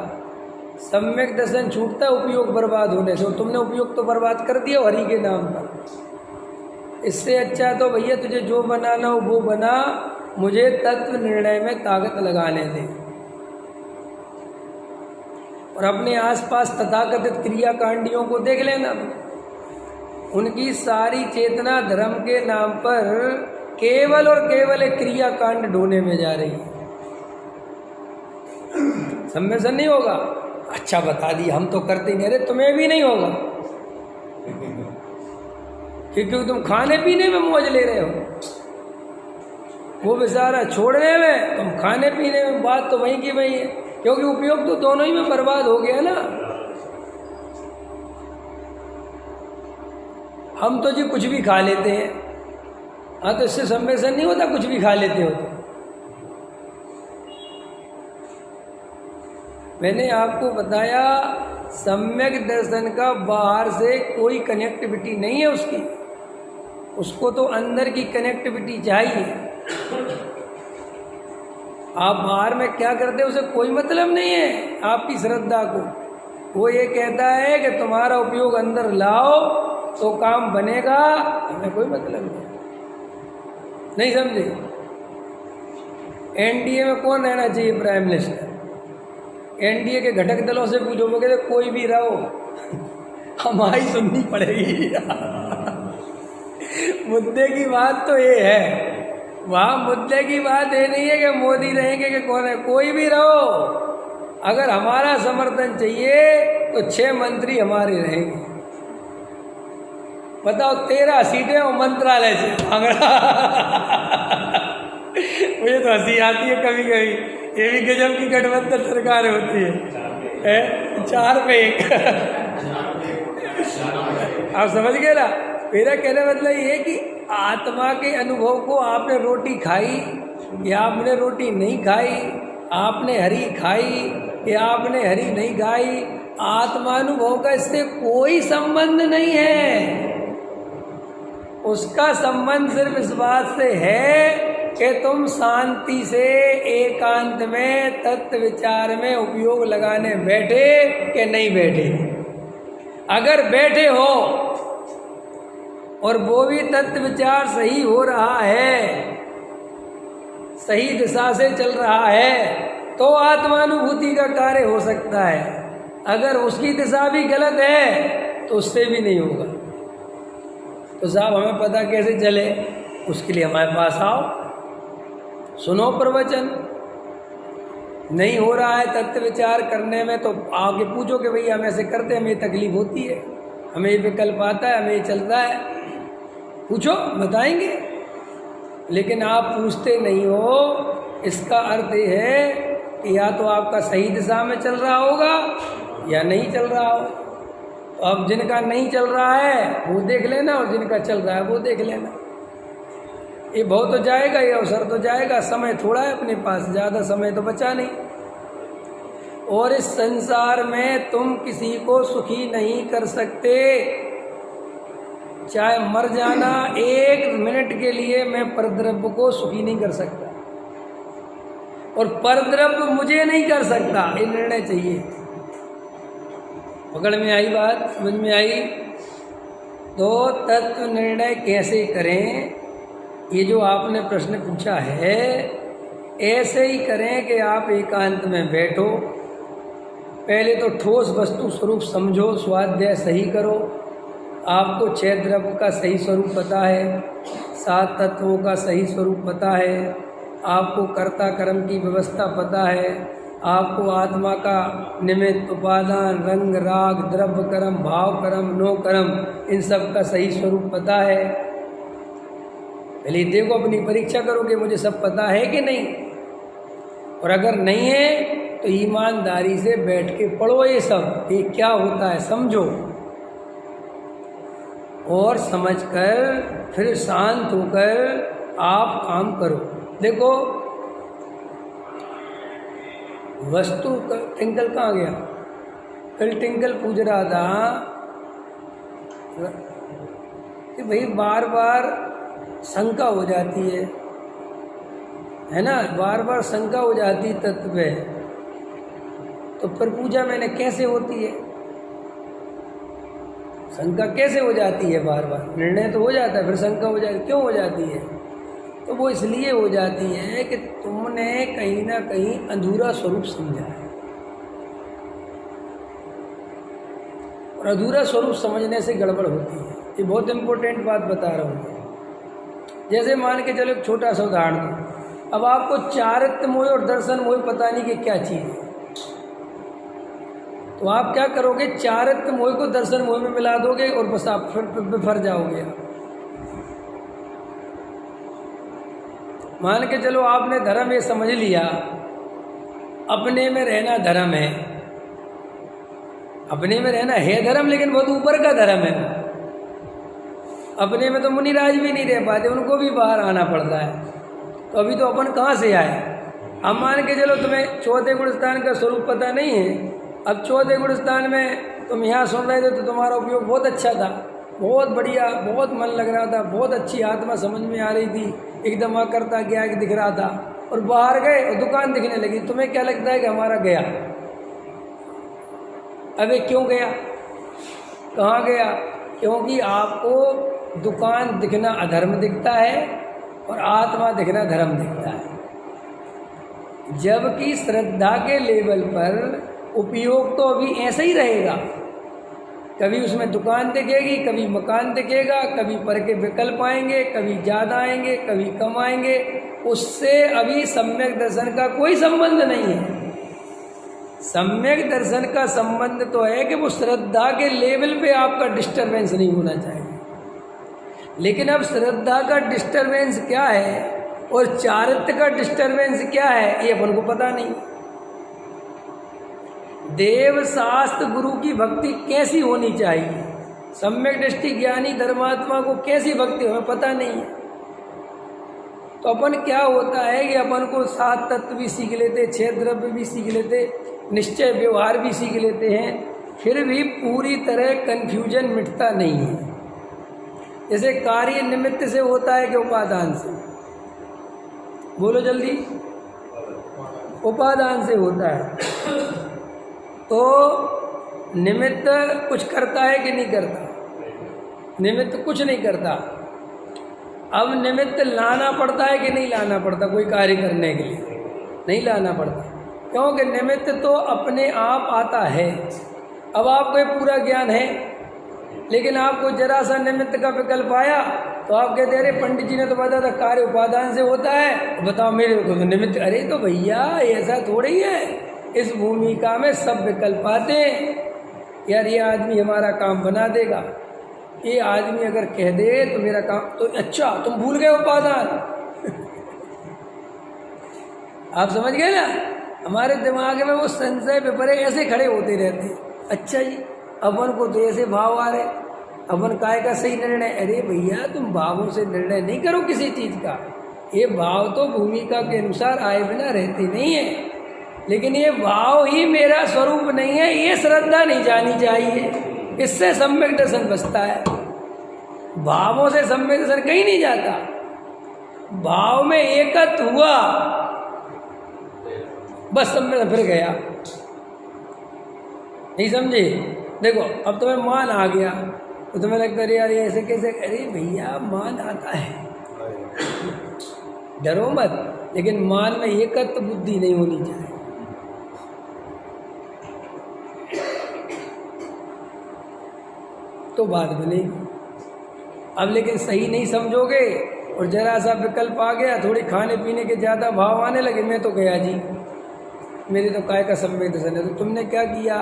सम्यक दर्शन छूटता है उपयोग बर्बाद होने से, और तुमने उपयोग तो बर्बाद कर दिया हरि के नाम पर। इससे अच्छा तो भैया तुझे जो बनाना हो वो बना, मुझे तत्व निर्णय में ताकत लगाने दे। और अपने आसपास तथाकथित क्रियाकांडियों को देख लेना, उनकी सारी चेतना धर्म के नाम पर केवल और केवल एक क्रियाकांड ढोने में जा रही है। सम्मेलन नहीं होगा, अच्छा बता दी, हम तो करते नहीं। अरे तुम्हें भी नहीं होगा, क्योंकि तुम खाने पीने में मौज ले रहे हो, वो बेचारा छोड़ने में, तुम खाने पीने में। बात तो वहीं की वहीं है, क्योंकि उपयोग तो दोनों ही में बर्बाद हो गया ना। हम तो जी कुछ भी खा लेते हैं, हाँ, तो इससे सम्मेलन नहीं होता, कुछ भी खा लेते हो तो। मैंने आपको बताया सम्यक दर्शन का बाहर से कोई कनेक्टिविटी नहीं है उसकी, उसको तो अंदर की कनेक्टिविटी चाहिए। आप बाहर में क्या करते हो उसे कोई मतलब नहीं है आपकी श्रद्धा को। वो ये कहता है कि तुम्हारा उपयोग अंदर लाओ तो काम बनेगा, हमें कोई मतलब नहीं समझे। एनडीए में कौन रहना चाहिए प्राइम मिनिस्टर? एनडीए के घटक दलों से पूछो, वो कहते कोई भी रहो, हमारी सुननी पड़ेगी। मुद्दे की बात तो ये है, वहाँ मुद्दे की बात ये नहीं है कि मोदी रहेंगे कि कौन है, कोई भी रहो, अगर हमारा समर्थन चाहिए तो 6 मंत्री हमारे रहेंगे। बताओ 13 सीटें और मंत्रालय से मांग रहा। मुझे तो हंसी आती है कभी कभी, ये भी गजब की गठबंधन सरकार होती है 4 पे 1। आप समझ गए ना? मेरा कहने मतलब ये कि आत्मा के अनुभव को आपने रोटी खाई या आपने रोटी नहीं खाई, आपने हरी खाई या आपने हरी नहीं खाई, आत्मानुभव का इससे कोई संबंध नहीं है। उसका संबंध सिर्फ इस बात से है कि तुम शांति से एकांत में तत्व विचार में उपयोग लगाने बैठे कि नहीं बैठे। अगर बैठे हो और वो भी तत्व विचार सही हो रहा है, सही दिशा से चल रहा है, तो आत्मानुभूति का कार्य हो सकता है। अगर उसकी दिशा भी गलत है तो उससे भी नहीं होगा। तो साहब हमें पता कैसे चले? उसके लिए हमारे पास आओ, सुनो प्रवचन। नहीं हो रहा है तत्व विचार करने में तो आगे पूछो कि भैया हम ऐसे करते हैं, हमें तकलीफ होती है, हमें ये विकल्प आता है, हमें ये चलता है, पूछो बताएंगे। लेकिन आप पूछते नहीं हो, इसका अर्थ ये है कि या तो आपका सही दिशा में चल रहा होगा या नहीं चल रहा हो। तो अब जिनका नहीं चल रहा है वो देख लेना, और जिनका चल रहा है वो देख लेना। ये बहुत तो जाएगा, ये अवसर तो जाएगा, समय थोड़ा है अपने पास, ज़्यादा समय तो बचा नहीं। और इस संसार में तुम किसी को सुखी नहीं कर सकते, चाहे मर जाना 1 मिनट के लिए, मैं परद्रव्य को सुखी नहीं कर सकता और परद्रव्य मुझे नहीं कर सकता। ये निर्णय चाहिए। पकड़ में आई बात, समझ में आई? तो तत्व निर्णय कैसे करें, ये जो आपने प्रश्न पूछा है, ऐसे ही करें कि आप एकांत में बैठो, पहले तो ठोस वस्तु स्वरूप समझो, स्वाध्याय सही करो। आपको 6 द्रव्य का सही स्वरूप पता है, 7 तत्वों का सही स्वरूप पता है, आपको कर्ता कर्म की व्यवस्था पता है, आपको आत्मा का निमित्त, उपादान, रंग, राग, द्रव्य कर्म, भाव कर्म, नो कर्म, इन सब का सही स्वरूप पता है। पहले देखो, अपनी परीक्षा करो कि मुझे सब पता है कि नहीं। और अगर नहीं है तो ईमानदारी से बैठ के पढ़ो ये सब, ये क्या होता है समझो, और समझकर फिर शांत होकर आप काम करो। देखो वस्तु ट्विंकल कहाँ गया? कल टिंकल पूछ रहा था कि भाई बार बार शंका हो जाती है ना, बार बार शंका हो जाती है तत्व पे, तो फिर पूछा मैंने कैसे होती है, शंका कैसे हो जाती है बार बार, निर्णय तो हो जाता है फिर शंका हो जाती, क्यों हो जाती है? तो वो इसलिए हो जाती है कि तुमने कहीं ना कहीं अधूरा स्वरूप समझा है, और अधूरा स्वरूप समझने से गड़बड़ होती है। ये बहुत इंपॉर्टेंट बात बता रहा हूँ। जैसे मान के चलो एक छोटा सा उदाहरण दो, अब आपको चारित्र्य मोह और दर्शन मोह पता नहीं कि क्या चीज़ है, तो आप क्या करोगे, चारित्र्य मोह को दर्शन मोह में मिला दोगे और बस आप फिर बिफर जाओगे। मान के चलो आपने धर्म ये समझ लिया, अपने में रहना धर्म है, अपने में रहना है धर्म, लेकिन बहुत ऊपर का धर्म है। अपने में तो मुनिराज भी नहीं रह पाते, उनको भी बाहर आना पड़ता है। तो अभी तो अपन कहाँ से आए? अब मान के चलो तुम्हें चौथे गुण स्थान का स्वरूप पता नहीं है, अब चौथे गुण स्थान में तुम यहाँ सुन रहे थे तो तुम्हारा उपयोग बहुत अच्छा था, बहुत बढ़िया, बहुत मन लग रहा था, बहुत अच्छी आत्मा समझ में आ रही थी, एकदम अकर्ता गया दिख रहा था, और बाहर गए और दुकान दिखने लगी, तुम्हें क्या लगता है कि हमारा गया? अबे क्यों गया, कहाँ गया? क्योंकि आपको दुकान दिखना अधर्म दिखता है और आत्मा दिखना धर्म दिखता है, जबकि श्रद्धा के लेवल पर उपयोग तो अभी ऐसा ही रहेगा। कभी उसमें दुकान दिखेगी, कभी मकान दिखेगा, कभी पर के विकल्प आएंगे, कभी ज़्यादा आएंगे, कभी कम आएंगे, उससे अभी सम्यक दर्शन का कोई संबंध नहीं है। सम्यक दर्शन का संबंध तो है कि वो श्रद्धा के लेवल पे आपका डिस्टरबेंस नहीं होना चाहिए। लेकिन अब श्रद्धा का डिस्टरबेंस क्या है और चारित्र्य का डिस्टरबेंस क्या है, ये अपन को पता नहीं। देव शास्त्र गुरु की भक्ति कैसी होनी चाहिए, सम्यक दृष्टि ज्ञानी धर्मात्मा को कैसी भक्ति हमें पता नहीं है। तो अपन क्या होता है कि अपन को 7 तत्व भी सीख लेते, 6 द्रव्य भी सीख लेते, निश्चय व्यवहार भी सीख लेते हैं, फिर भी पूरी तरह कन्फ्यूजन मिटता नहीं है। जैसे कार्य निमित्त से होता है कि उपादान से? बोलो जल्दी। उपादान से होता है। तो निमित्त कुछ करता है कि नहीं करता? निमित्त कुछ नहीं करता। अब निमित्त लाना पड़ता है कि नहीं लाना पड़ता? कोई कार्य करने के लिए नहीं लाना पड़ता, क्योंकि निमित्त तो अपने आप आता है। अब आपको ये पूरा ज्ञान है, लेकिन आपको जरा सा निमित्त का विकल्प आया तो आप कहते अरे पंडित जी ने तो बताया था कार्य उपादान से होता है, बताओ मेरे को तो निमित्त। अरे तो भैया ऐसा थोड़ी है, इस भूमिका में सब विकल्प आते हैं। यार ये आदमी हमारा काम बना देगा, ये आदमी अगर कह दे तो मेरा काम, तो अच्छा तुम भूल गए उपादान। आप समझ गए ना? हमारे दिमाग में वो संशय पेपरे ऐसे खड़े होते रहते हैं। अच्छा जी अपन को तो ऐसे भाव आ रहे, अपन काय का सही निर्णय? अरे भैया तुम भावों से निर्णय नहीं करो किसी चीज़ का, ये भाव तो भूमिका के अनुसार आए बिना रहते नहीं है। लेकिन ये भाव ही मेरा स्वरूप नहीं है, ये श्रद्धा नहीं जानी चाहिए, इससे सम्यक दर्शन बचता है। भावों से सम्यक दर्शन कहीं नहीं जाता। भाव में एकत्व हुआ बस सम्यक फिर गया। नहीं समझे? देखो अब तुम्हें मान आ गया तो तुम्हें लगता है यार ये ऐसे कैसे? अरे भैया मान आता है, डरो मत, लेकिन मान में एकत्व बुद्धि नहीं होनी चाहिए। तो बात बनेगी। अब लेकिन सही नहीं समझोगे और जरा सा विकल्प आ गया, थोड़ी खाने पीने के ज़्यादा भाव आने लगे, मैं तो गया जी, मेरे तो काय का सम्यक दर्शन है। तो तुमने क्या किया?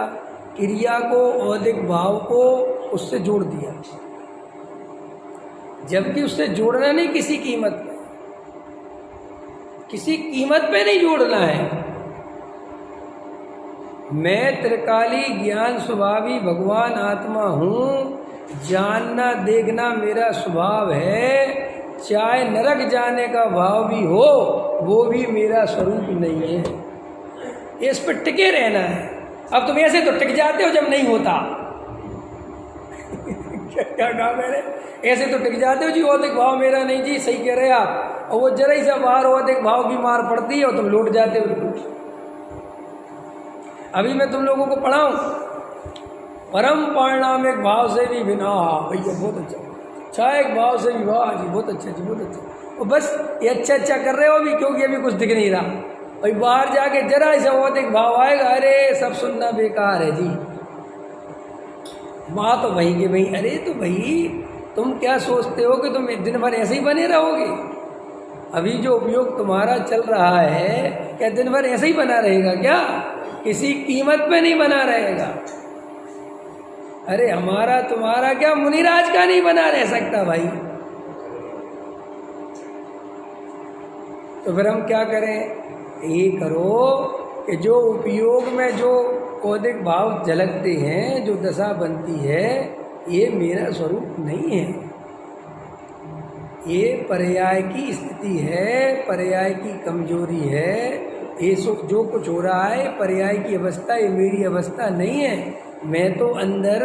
क्रिया को, औदिक भाव को उससे जोड़ दिया, जबकि उससे जोड़ना नहीं किसी कीमत पे, किसी कीमत पे नहीं जोड़ना है। मैं त्रिकाली ज्ञान स्वभावी भगवान आत्मा हूँ, जानना देखना मेरा स्वभाव है, चाहे नरक जाने का भाव भी हो वो भी मेरा स्वरूप नहीं है। इस पर टिके रहना है, अब तुम ऐसे तो टिक जाते हो जब नहीं होता। क्या कहा मैंने? ऐसे तो टिक जाते हो जी, औदिक भाव मेरा नहीं जी, सही कह रहे आप। और वो जरा ही सा बाहर औदिक भाव की मार पड़ती है और तुम लौट जाते हो बिल्कुल। अभी मैं तुम लोगों को पढ़ाऊं, परम परिणामिक भाव से भी बिना, भैया बहुत अच्छा एक भाव से भी, वाह जी बहुत अच्छा जी बहुत अच्छा। और बस ये अच्छा अच्छा कर रहे हो अभी, क्योंकि अभी कुछ दिख नहीं रहा। भाई बाहर जाके जरा ऐसा औदिक भाव आएगा, अरे सब सुनना बेकार है जी। बात तो वही कि भाई, अरे तो भाई तुम क्या सोचते हो कि तुम दिन भर ऐसे ही बने रहोगे? अभी जो उपयोग तुम्हारा चल रहा है, क्या दिन भर ऐसे ही बना रहेगा क्या? किसी कीमत पे नहीं बना रहेगा। अरे हमारा तुम्हारा क्या मुनिराज का नहीं बना रह सकता भाई। तो फिर हम क्या करें? ये करो कि जो उपयोग में जो औदिक भाव झलकते हैं, जो दशा बनती है, ये मेरा स्वरूप नहीं है। ये पर्याय की स्थिति है, पर्याय की कमजोरी है। ये जो कुछ हो रहा है पर्याय की अवस्था, ये मेरी अवस्था नहीं है। मैं तो अंदर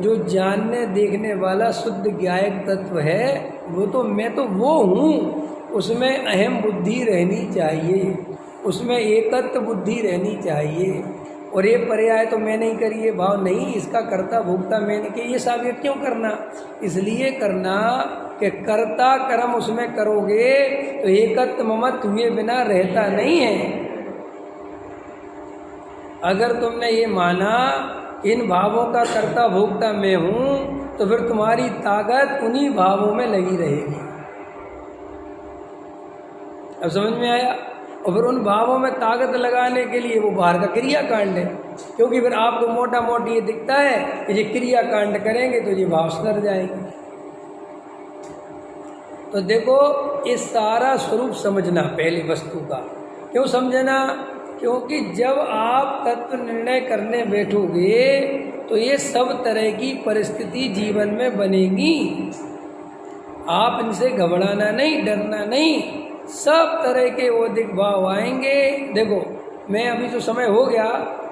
जो जानने देखने वाला शुद्ध ज्ञायक तत्व है, वो तो मैं तो वो हूँ। उसमें अहम बुद्धि रहनी चाहिए, उसमें एकत्व बुद्धि रहनी चाहिए। और ये पर्याय तो मैं नहीं करी, ये भाव नहीं, इसका कर्ता भोक्ता मैंने किया, ये साबित क्यों करना? इसलिए करना कि कर्ता कर्म उसमें करोगे तो एकत्व ममत्व हुए बिना रहता नहीं है। अगर तुमने ये माना इन भावों का कर्ता भोक्ता मैं हूँ, तो फिर तुम्हारी ताकत उन्हीं भावों में लगी रहेगी। अब समझ में आया? और फिर उन भावों में ताकत लगाने के लिए वो बाहर का क्रियाकांड है, क्योंकि फिर आपको मोटा मोटी ये दिखता है कि ये क्रियाकांड करेंगे तो ये भाव सुधर जाएंगे। तो देखो, ये सारा स्वरूप समझना पहले वस्तु का। क्यों समझना? क्योंकि जब आप तत्व निर्णय करने बैठोगे तो ये सब तरह की परिस्थिति जीवन में बनेगी। आप इनसे घबराना नहीं, डरना नहीं, सब तरह के औदिक भाव आएंगे। देखो, मैं अभी तो समय हो गया,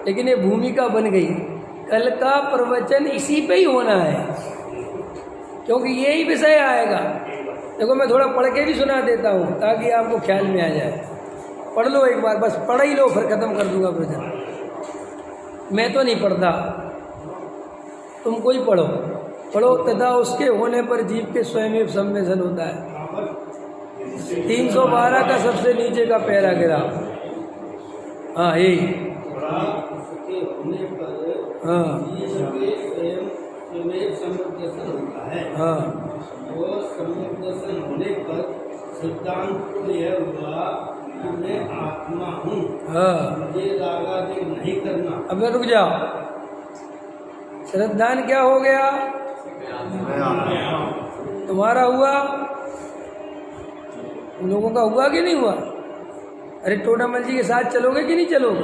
लेकिन ये भूमिका बन गई। कल का प्रवचन इसी पे ही होना है, क्योंकि यही विषय आएगा। देखो, मैं थोड़ा पढ़ के भी सुना देता हूँ ताकि आपको ख्याल में आ जाए। पढ़ लो एक बार, बस पढ़ ही लो, फिर खत्म कर दूंगा प्रवचन। मैं तो नहीं पढ़ता, तुम कोई पढ़ो तथा उसके होने पर जीव के स्वयं सम्मेलन होता है। 312 का सबसे नीचे का पैराग्राफ। हाँ यही, हाँ हाँ, और सम्यक दर्शन होने पर सिद्धांत तो यह हुआ कि मैं आत्मा हूँ, मुझे रागादेव नहीं करना। अब रुक जाओ, श्रद्धान क्या हो गया? तुम्हारा हुआ? तुम लोगों का हुआ कि नहीं हुआ? अरे टोडामल जी के साथ चलोगे कि नहीं चलोगे?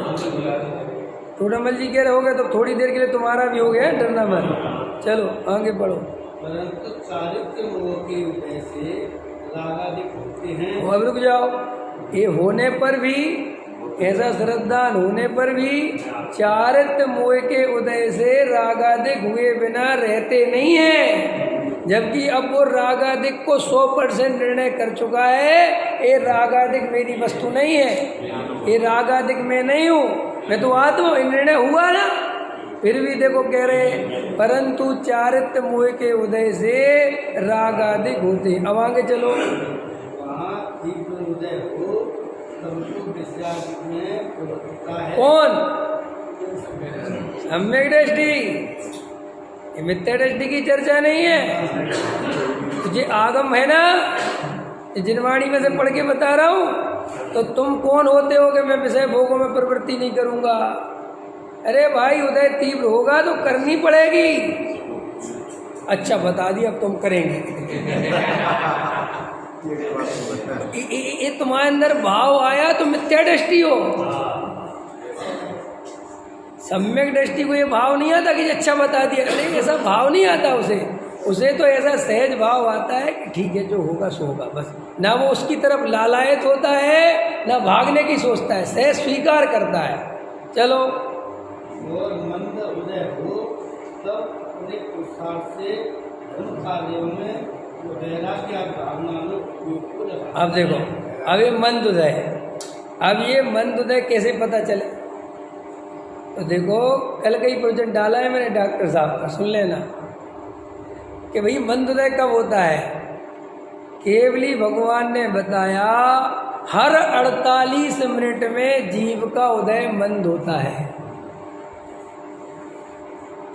टोडामल जी कह रहे होगे तो थोड़ी देर के लिए तुम्हारा भी हो गया, डरना मत। चलो आगे बढ़ो। परंतु चारित्र मोह के वजह से रागादिक होते हैं। अब रुक जाओ, ये होने पर भी, ऐसा श्रद्धान होने पर भी चारित्र मोह के उदय से रागादिक हुए बिना रहते नहीं है। जबकि अब वो रागादिक को 100% निर्णय कर चुका है, ये रागादिक मेरी वस्तु नहीं है, ये रागादिक मैं नहीं हूँ, मैं तो आत्मा। निर्णय हुआ ना, फिर भी देखो कह रहे परंतु चारित्र मोह के उदय से रागादिक होते। अब आगे चलो। वहाँ तीव्र उदय हो तब तो विषयादिक में प्रवृत्ता है। कौन? सम्यक दृष्टि। ये मिथ्या दृष्टि की चर्चा नहीं है। तुझे आगम है ना, जिनवाणी में से पढ़ के बता रहा हूँ। तो तुम कौन होते हो कि मैं विषय भोगों में प्रवृत्ति नहीं करूँगा? अरे भाई, उदय तीव्र होगा तो करनी पड़ेगी। अच्छा बता दिया, अब तुम करेंगे। ये तुम्हारे अंदर भाव आया तो मिथ्या दृष्टि हो। सम्यक दृष्टि को ये भाव नहीं आता कि अच्छा बता दिया, अरे ऐसा भाव नहीं आता उसे तो ऐसा सहज भाव आता है कि ठीक है, जो होगा सो होगा बस। ना वो उसकी तरफ लालायत होता है, ना भागने की सोचता है, सहज स्वीकार करता है। चलो, और मंद उदय हो, तब अपने पुरुषार्थ से धर्म कार्यों में वैराग्य भावना में उपयोग को लगा। अब देखो, अब ये मंद उदय, अब ये मंद उदय कैसे पता चले? तो देखो, कल का ही प्रोजेक्ट डाला है मैंने डॉक्टर साहब का, सुन लेना कि भाई मंद उदय कब होता है। केवली भगवान ने बताया हर 48 मिनट में जीव का उदय मंद होता है,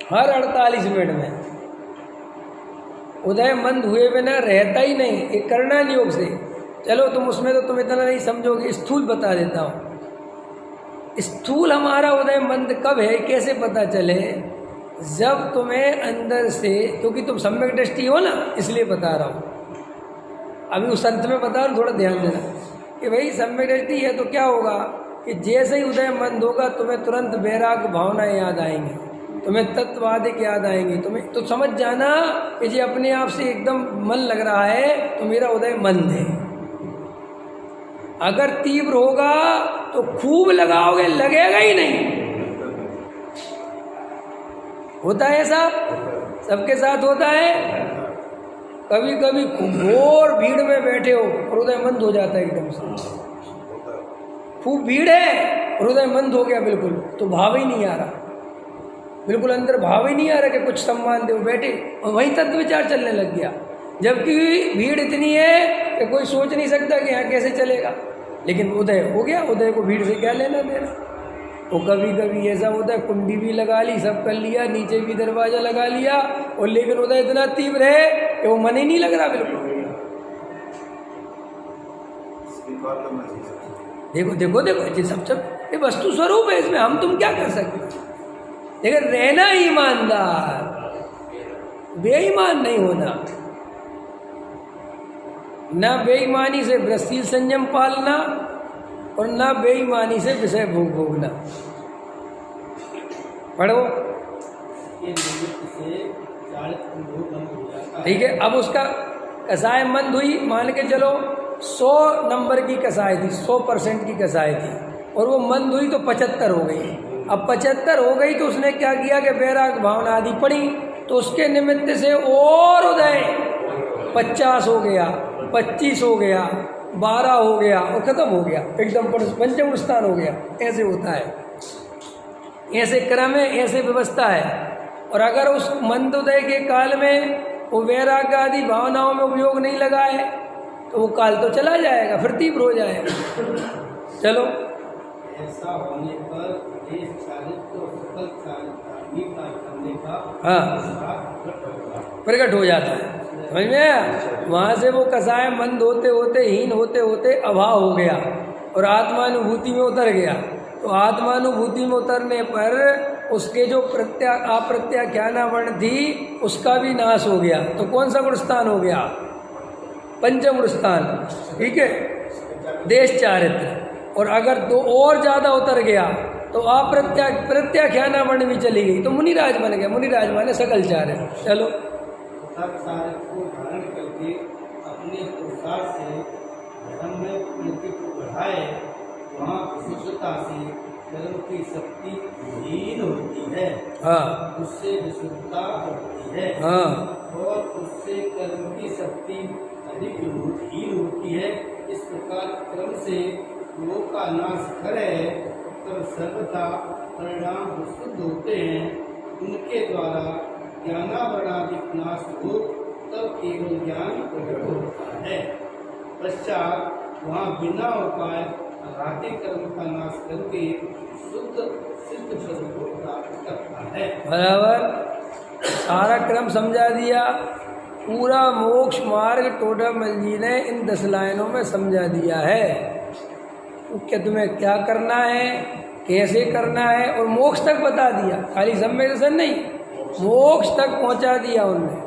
हर 48 मिनट में उदय मंद हुए बिना रहता ही नहीं, एक करणान योग से। चलो तुम उसमें तो तुम इतना नहीं समझोगे, स्थूल बता देता हूँ। स्थूल हमारा उदय मंद कब है, कैसे पता चले? जब तुम्हें अंदर से, क्योंकि तुम सम्यक दृष्टि हो ना, इसलिए बता रहा हूँ। अभी उस अंत में बता रहा, थोड़ा ध्यान देना कि भाई सम्यक दृष्टि है तो क्या होगा कि जैसे ही उदय मंद होगा तुम्हें तुरंत वैराग्य भावना याद आएंगी, तुम्हें तत्ववादिक याद आएंगी, तुम्हें तो समझ जाना कि जी अपने आप से एकदम मन लग रहा है तो मेरा उदय मंद है। अगर तीव्र होगा तो खूब लगाओगे, लगेगा ही नहीं। होता है ऐसा, सबके साथ होता है। कभी कभी घोर भीड़ में बैठे हो और उदय मंद हो जाता है एकदम से। खूब भीड़ है और उदय मंद हो गया बिल्कुल, तो भाव ही नहीं आ रहा, बिल्कुल अंदर भाव ही नहीं आ रहा कि कुछ सम्मान दो, बैठे और वहीं तत्व विचार चलने लग गया। जबकि भीड़ इतनी है कि कोई सोच नहीं सकता कि यहाँ कैसे चलेगा, लेकिन उदय हो गया। उदय को भीड़ से क्या लेना देना। वो कभी कभी ऐसा होता है कुंडी भी लगा ली, सब कर लिया, नीचे भी दरवाजा लगा लिया, और लेकिन उदय इतना तीव्र है कि वो मन ही नहीं लग रहा बिल्कुल। देखो देखो देखो, ये सब ये वस्तु स्वरूप है, इसमें हम तुम क्या कर सकते। लेकिन रहना ईमानदार, बेईमान नहीं होना, न बेईमानी से वृत्ति संयम पालना और न बेईमानी से विषय भोग भोगना। पढ़ो, ठीक है। अब उसका कसाय मंद हुई, मान के चलो 100 नंबर की कसाय थी, 100% की कसाय थी, और वो मंद हुई तो 75 हो गई। अब 75 हो गई तो उसने क्या किया कि वैराग भावना आदि पड़ी, तो उसके निमित्त से और उदय 50 हो गया, 25 हो गया, 12 हो गया और खत्म हो गया, एकदम पंचम स्थान हो गया। ऐसे होता है, ऐसे क्रम है, ऐसे व्यवस्था है। और अगर उस मंद उदय के काल में वो वैराग आदि भावनाओं में उपयोग नहीं लगाए तो वो काल तो चला जाएगा, फिर तीव्र हो जाएगा। चलो, ऐसा होने पर देश चालित और सकल चालित करने का प्रकट हो जाता है। समझ में? वहाँ से वो कसाय मंद होते होते, हीन होते होते अभाव हो गया और आत्मानुभूति में उतर गया। तो आत्मानुभूति में उतरने पर उसके जो अप्रत्याख्याना वर्ण थी उसका भी नाश हो गया। तो कौन सा गुण स्थान हो गया? पंचम गुण स्थान, ठीक है, देश चारित्र। और अगर दो और ज़्यादा उतर गया तो प्रत्याख्याना वर्ण भी चली गई, तो मुनिराज बन गया। मुनिराज माने सकल चार्य। चलो, को धारण करके अपने पुरुषार्थ से धर्म में उन्नति को बढ़ाए, वहाँ विशुद्धता से कर्म की शक्ति हीन होती है। हाँ, उससे विशुद्धता बढ़ती है। हाँ, और उससे कर्म की शक्ति अधिक हीन होती है। इस प्रकार क्रम से लोक का नाश करे तब सर्वथा परिणाम विशुद्ध होते हैं। उनके द्वारा ज्ञानावरणादिक नाश हो तब केवल ज्ञान प्रकट होता है। पश्चात वहाँ बिना उपाय घाती कर्म का नाश करके शुद्ध सिद्ध स्वरूप को प्राप्त करता है। बराबर, सारा क्रम समझा दिया। पूरा मोक्ष मार्ग टोडामल जी ने इन 10 लाइनों में समझा दिया है कि तुम्हें क्या करना है, कैसे करना है, और मोक्ष तक बता दिया। खाली सम्यक दर्शन नहीं, मोक्ष तक पहुंचा दिया उनने।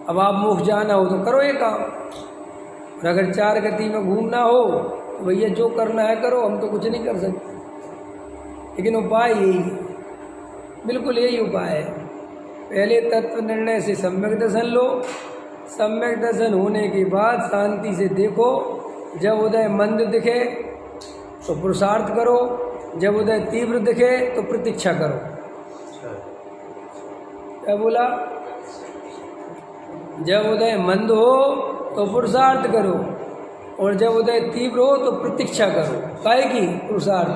अब आप मोक्ष जाना हो तो करो ये काम, और अगर 4 गति में घूमना हो तो भैया जो करना है करो, हम तो कुछ नहीं कर सकते। लेकिन उपाय यही है, बिल्कुल यही उपाय है। पहले तत्व निर्णय से सम्यक दर्शन लो, सम्यक दर्शन होने के बाद शांति से देखो। जब उदय मंद दिखे तो पुरुषार्थ करो, जब उदय तीव्र दिखे तो प्रतीक्षा करो। क्या बोला? जब उदय मंद हो तो पुरुषार्थ करो, और जब उदय तीव्र हो तो प्रतीक्षा करो। काहे की? पुरुषार्थ।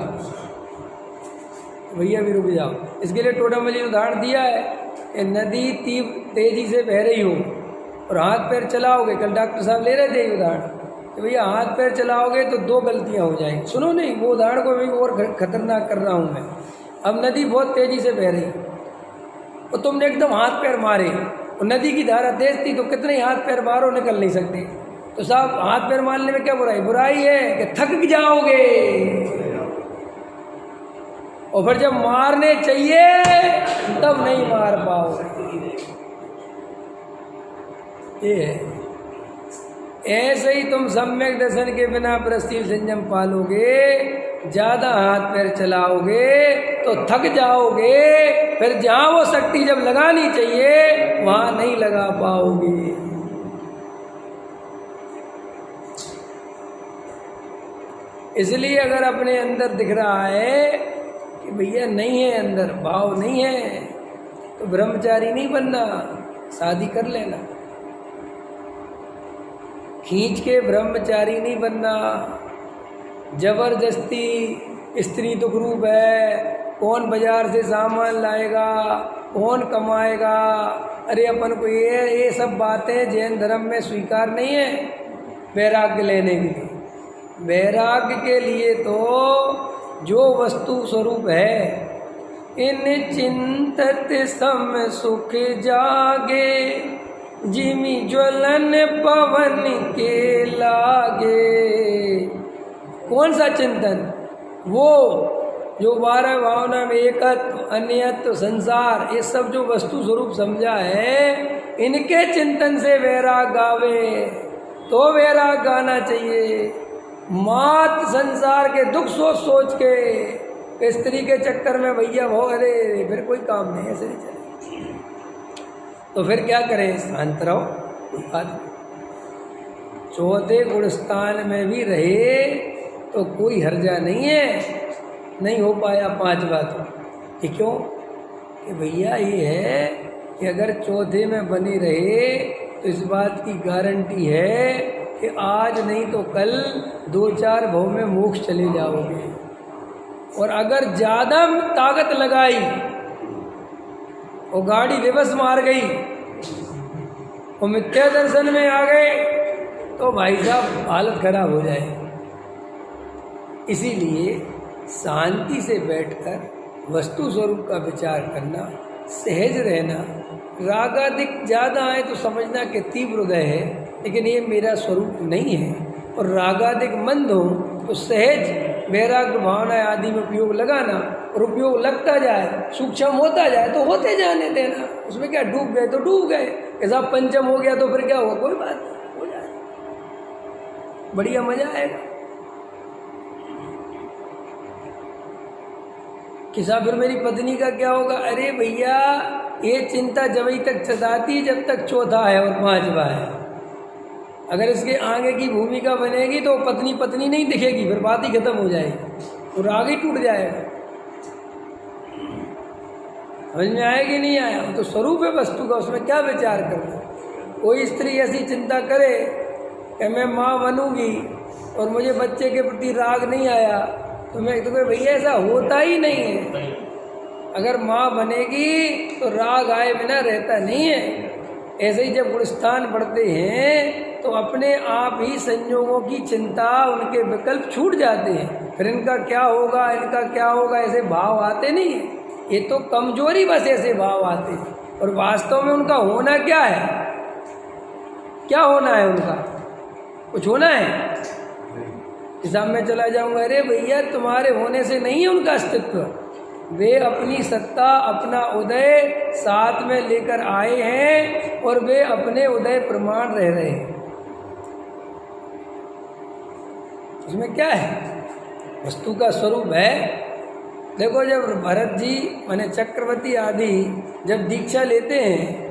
भैया भी रुक जाओ। इसके लिए टोटामली उदाहरण दिया है कि नदी तीव्र तेजी से बह रही हो और हाथ पैर चलाओगे, कल डॉक्टर साहब ले रहे थे उदाहरण कि भैया हाथ पैर चलाओगे तो 2 गलतियां हो जाएंगी। सुनो नहीं, वो उदाहरण को भी और खतरनाक कर रहा हूँ मैं। अब नदी बहुत तेजी से बह रही और तुमने एकदम हाथ पैर मारे और नदी की धारा तेज थी तो कितने ही हाथ पैर मारो, निकल नहीं सकते। तो साहब हाथ पैर मारने में क्या बुराई? बुराई है कि थक जाओगे, और फिर जब मारने चाहिए तब नहीं मार पाओगे। ये है। ऐसे ही तुम सम्यक दर्शन के बिना प्रस्थिर संयम पालोगे, ज्यादा हाथ पैर चलाओगे तो थक जाओगे, फिर जहां वो शक्ति जब लगानी चाहिए वहां नहीं लगा पाओगे। इसलिए अगर अपने अंदर दिख रहा है कि भैया नहीं है, अंदर भाव नहीं है, तो ब्रह्मचारी नहीं बनना, शादी कर लेना। खींच के ब्रह्मचारी नहीं बनना। जबरदस्ती स्त्री दुख रूप है, कौन बाजार से सामान लाएगा, कौन कमाएगा, अरे अपन को ये सब बातें जैन धर्म में स्वीकार नहीं है। वैराग्य लेने के लिए, वैराग्य के लिए तो जो वस्तु स्वरूप है, इन चिंतत सम सुख जागे, जिमि ज्वलन पवन के लागे। कौन सा चिंतन? वो जो 12 भावना में एकत्व, अन्यत्व, संसार, ये सब जो वस्तु स्वरूप समझा है, इनके चिंतन से वैराग गावे तो वैराग गाना चाहिए। मात संसार के दुख सोच सोच के स्त्री के चक्कर में भैया हो, अरे फिर कोई काम नहीं, ऐसे नहीं चले। तो फिर क्या करें? शांत रहो। चौथे गुण स्थान में भी रहे तो कोई हर्जा नहीं है। नहीं हो पाया 5 बात, क्यों? कि भैया ये है कि अगर चौथे में बने रहे तो इस बात की गारंटी है कि आज नहीं तो कल 2-4 भव में मोक्ष चले जाओगे। और अगर ज़्यादा ताकत लगाई और गाड़ी रिवर्स मार गई और मिथ्या दर्शन में आ गए तो भाई साहब हालत खराब हो जाए। इसीलिए शांति से बैठकर वस्तु स्वरूप का विचार करना, सहज रहना। रागाधिक ज़्यादा आए तो समझना कि तीव्र हृदय है, लेकिन ये मेरा स्वरूप नहीं है। और रागाधिक मंद हो तो सहज वैराग्य भावना आदि में उपयोग लगाना, और उपयोग लगता जाए, सूक्ष्म होता जाए तो होते जाने देना। उसमें क्या, डूब गए तो डूब गए, ऐसा पंचम हो गया तो फिर क्या हुआ, कोई बात नहीं, हो जाए, बढ़िया मजा आएगा। किसा फिर मेरी पत्नी का क्या होगा? अरे भैया ये चिंता जब तक सताती जब तक चौथा है और 5वां है। अगर इसके आगे की भूमिका बनेगी तो पत्नी पत्नी नहीं दिखेगी, फिर बात ही खत्म हो जाएगी, तो राग ही टूट जाएगा। समझ में आएगी? नहीं आया? तो स्वरूप है वस्तु का, उसमें क्या विचार करना। कोई स्त्री ऐसी चिंता करे कि मैं माँ बनूंगी और मुझे बच्चे के प्रति राग नहीं आया, तो मैं तो भैया ऐसा होता ही नहीं है। अगर माँ बनेगी तो राग आए बिना रहता नहीं है। ऐसे ही जब गुणस्थान बढ़ते हैं तो अपने आप ही संयोगों की चिंता, उनके विकल्प छूट जाते हैं। फिर इनका क्या होगा, इनका क्या होगा, ऐसे भाव आते नहीं हैं। ये तो कमजोरी बस ऐसे भाव आते हैं, और वास्तव में उनका होना क्या है? क्या होना है उनका? कुछ होना है? हिसाब में चला जाऊंगा, अरे भैया तुम्हारे होने से नहीं है उनका अस्तित्व। वे अपनी सत्ता, अपना उदय साथ में लेकर आए हैं और वे अपने उदय प्रमाण रह रहे हैं। उसमें क्या है? वस्तु का स्वरूप है। देखो जब भरत जी माने चक्रवर्ती आदि जब दीक्षा लेते हैं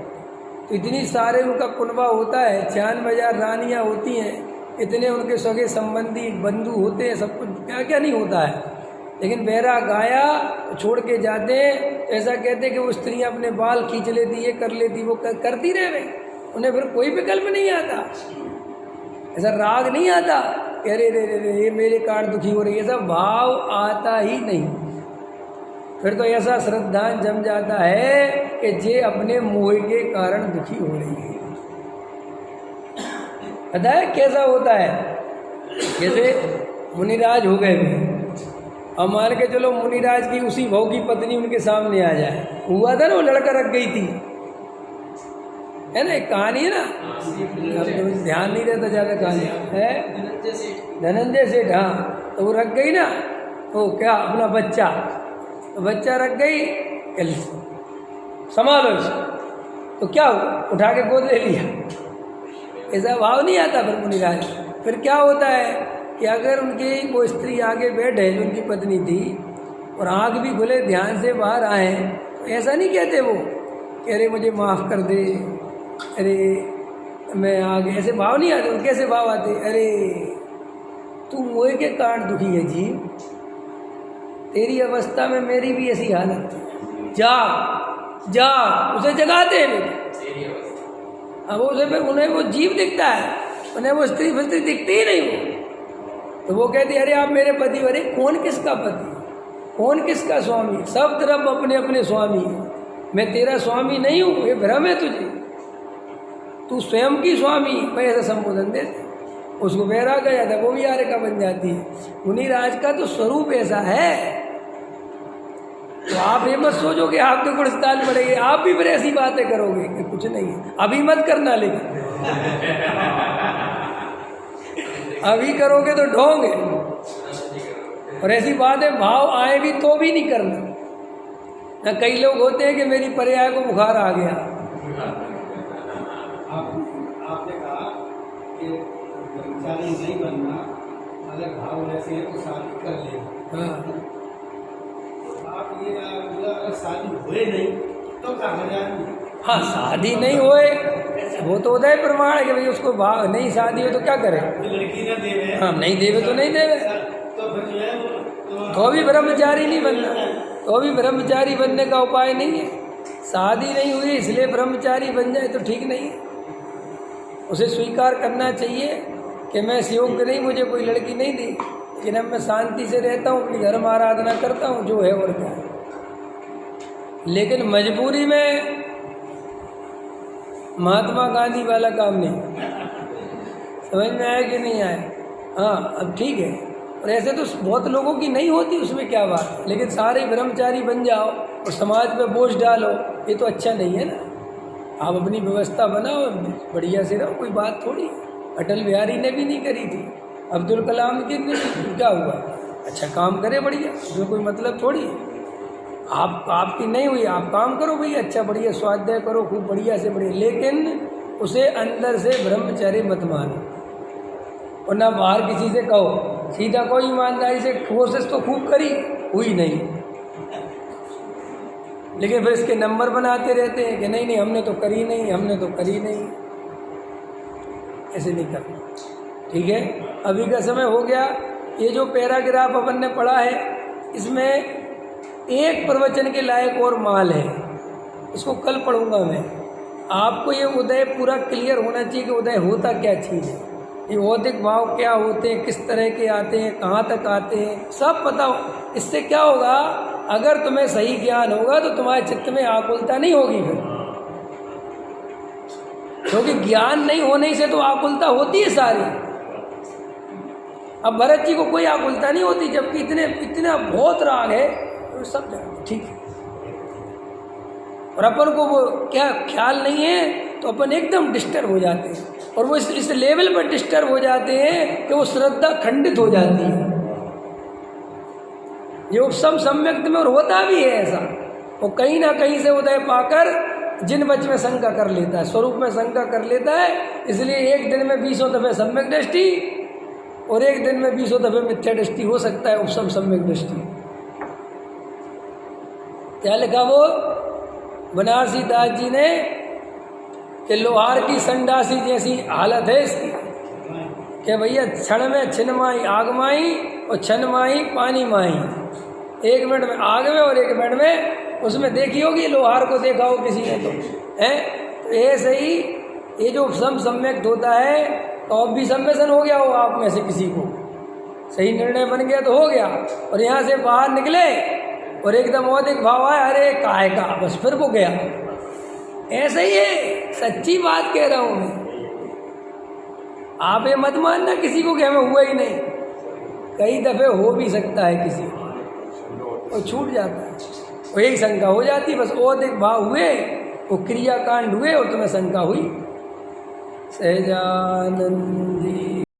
तो इतनी सारे उनका कुनबा होता है, 96,000 रानियाँ होती हैं, इतने उनके सगे संबंधी बंधु होते हैं, सब कुछ क्या क्या नहीं होता है। लेकिन बहरा गाया तो छोड़ के जाते हैं, तो ऐसा कहते हैं कि वो स्त्रियाँ अपने बाल खींच लेती, ये कर लेती, वो करती रहे, उन्हें फिर कोई विकल्प नहीं आता, ऐसा राग नहीं आता कि अरे रे रे रे ये मेरे कारण दुखी हो रही है, ऐसा भाव आता ही नहीं। फिर तो ऐसा श्रद्धान जम जाता है कि जे अपने मोह के कारण दुखी हो रही है। पता है कैसा होता है? जैसे मुनिराज हो गए थे, अब मान के चलो मुनिराज की उसी भाव की पत्नी उनके सामने आ जाए, हुआ था ना वो लड़का रख गई थी, है ना, एक कहानी है ना, अब तो ध्यान नहीं रहता ज़्यादा कहानी है, धनंजय सेठ, हाँ, तो वो रख गई ना, वो क्या अपना बच्चा, तो बच्चा रख गई, संभालो इसको, तो क्या हुआ, उठा के गोद ले लिया, ऐसा भाव नहीं आता फिर मुनिराज। फिर क्या होता है कि अगर उनकी वो स्त्री आगे बैठे जो उनकी पत्नी थी और आँख भी खुले ध्यान से बाहर आए, तो ऐसा नहीं कहते वो कि अरे मुझे माफ़ कर दे, अरे मैं आगे, ऐसे भाव नहीं आते। कैसे भाव आते? अरे तू मोह के कारण दुखी है जी, तेरी अवस्था में मेरी भी ऐसी हालत थी, जा जा, उसे जगाते हैं। अब उसे फिर उन्हें वो जीव दिखता है, उन्हें वो स्त्री फिस्त्री दिखती ही नहीं वो, तो वो कहती अरे आप मेरे पति, अरे कौन किसका पति, कौन किसका स्वामी, सब तरफ अपने अपने स्वामी, मैं तेरा स्वामी नहीं हूँ, ये भ्रम है तुझे, तू स्वयं की स्वामी, मैं ऐसा संबोधन देते। उसको बहरा गया था, वो भी आर्य का बन जाती है। मुनिराज का तो स्वरूप ऐसा है, तो आप ये मत सोचो कि आपके गुणस्तान पड़ेगी, आप भी फिर ऐसी बातें करोगे कि कुछ नहीं है, अभी मत करना, लेकिन अभी करोगे तो ढोंगे, और ऐसी बातें भाव आए भी तो भी नहीं करना ना। कई लोग होते हैं कि मेरी पर्याय को बुखार आ गया, आपने कहा कि ब्रह्मचारी नहीं बनना, अगर भाव ऐसे है तो शादी कर लेना। हाँ, आप ये अगर शादी हुए नहीं तो क्या करें? हाँ, शादी नहीं होए वो तो उदय प्रमाण है कि भाई उसको भाव नहीं, शादी हो तो क्या करे, लड़की ना देवे, हाँ नहीं देवे तो नहीं देवे, तो फिर जो है तो भी ब्रह्मचारी नहीं बनना, तो भी ब्रह्मचारी बनने का उपाय नहीं है। शादी नहीं हुई इसलिए ब्रह्मचारी बन जाए तो ठीक नहीं है, उसे स्वीकार करना चाहिए कि मैं इस योग्य नहीं, मुझे कोई लड़की नहीं दी, लेकिन अब मैं शांति से रहता हूँ, अपनी धर्म आराधना करता हूँ, जो है और क्या है। लेकिन मजबूरी में महात्मा गांधी वाला काम नहीं, समझ में आया कि नहीं आया? हाँ, अब ठीक है, और ऐसे तो बहुत लोगों की नहीं होती, उसमें क्या बात है, लेकिन सारे ब्रह्मचारी बन जाओ और समाज पे बोझ डालो, ये तो अच्छा नहीं है ना। आप अपनी व्यवस्था बनाओ, बढ़िया से रहो, कोई बात थोड़ी। अटल बिहारी ने भी नहीं करी थी, अब्दुल कलाम की नहीं, क्या हुआ, अच्छा काम करे बढ़िया, उसमें कोई मतलब थोड़ी है। आपकी नहीं हुई, आप काम करो भाई, अच्छा बढ़िया स्वाध्याय करो खूब बढ़िया से बढ़िया, लेकिन उसे अंदर से ब्रह्मचर्य मत मानो, और ना बाहर किसी से कहो, सीधा कोई ईमानदारी से कोशिश तो खूब करी, हुई नहीं, लेकिन फिर इसके नंबर बनाते रहते हैं कि नहीं नहीं हमने तो करी नहीं, हमने तो करी नहीं। ऐसे नहीं करना, ठीक है। अभी का समय हो गया, ये जो पैराग्राफ अपन ने पढ़ा है इसमें एक प्रवचन के लायक और माल है, इसको कल पढ़ूंगा मैं। आपको ये उदय पूरा क्लियर होना चाहिए कि उदय होता क्या चीज़ है, ये औदिक भाव क्या होते हैं, किस तरह के आते हैं, कहाँ तक आते हैं, सब पता हो। इससे क्या होगा, अगर तुम्हें सही ज्ञान होगा तो तुम्हारे चित्त में आकुलता नहीं होगी फिर, क्योंकि ज्ञान नहीं होने से तो आकुलता होती है सारी। अब भरत जी को कोई आकुलता नहीं होती, जबकि इतना बहुत राग है, तो सब जानते, ठीक है। और अपन को वो क्या ख्याल नहीं है, तो अपन एकदम डिस्टर्ब हो जाते हैं, और वो इस लेवल पर डिस्टर्ब हो जाते हैं कि वो श्रद्धा खंडित हो जाती है। ये उपसम सम्यक्त में और होता भी है ऐसा, वो कहीं ना कहीं से उदय पाकर जिन बच में शंका कर लेता है, स्वरूप में शंका कर लेता है, इसलिए एक दिन में 20 दफे सम्यक दृष्टि और एक दिन में 20 दफे मिथ्या दृष्टि हो सकता है, उपसम सम्यक दृष्टि। क्या लिखा वो बनारसी दास जी ने कि लोहार की संडासी जैसी हालत है इसकी, कि भैया क्षण में छिन माई आग माई और छन माई पानी माई, एक मिनट में आग में और एक मिनट में उसमें देखी होगी, लोहार को देखा हो किसी ने तो है। तो ऐसे ही ये जो सम्यक होता है, तो अब भी सम्मेलन हो गया हो आप में से किसी को, सही निर्णय बन गया तो हो गया, और यहाँ से बाहर निकले और एकदम अधिक भाव आया, अरे काहे का, बस फिर वो गया। ऐसा ही है, सच्ची बात कह रहा हूँ मैं। आप ये मत मानना किसी को कि हमें हुआ ही नहीं, कई दफे हो भी सकता है किसी को और छूट जाता है, और यही शंका हो जाती, बस अधिक भाव हुए, वो क्रियाकांड हुए और तुम्हें शंका हुई। सहजानंदी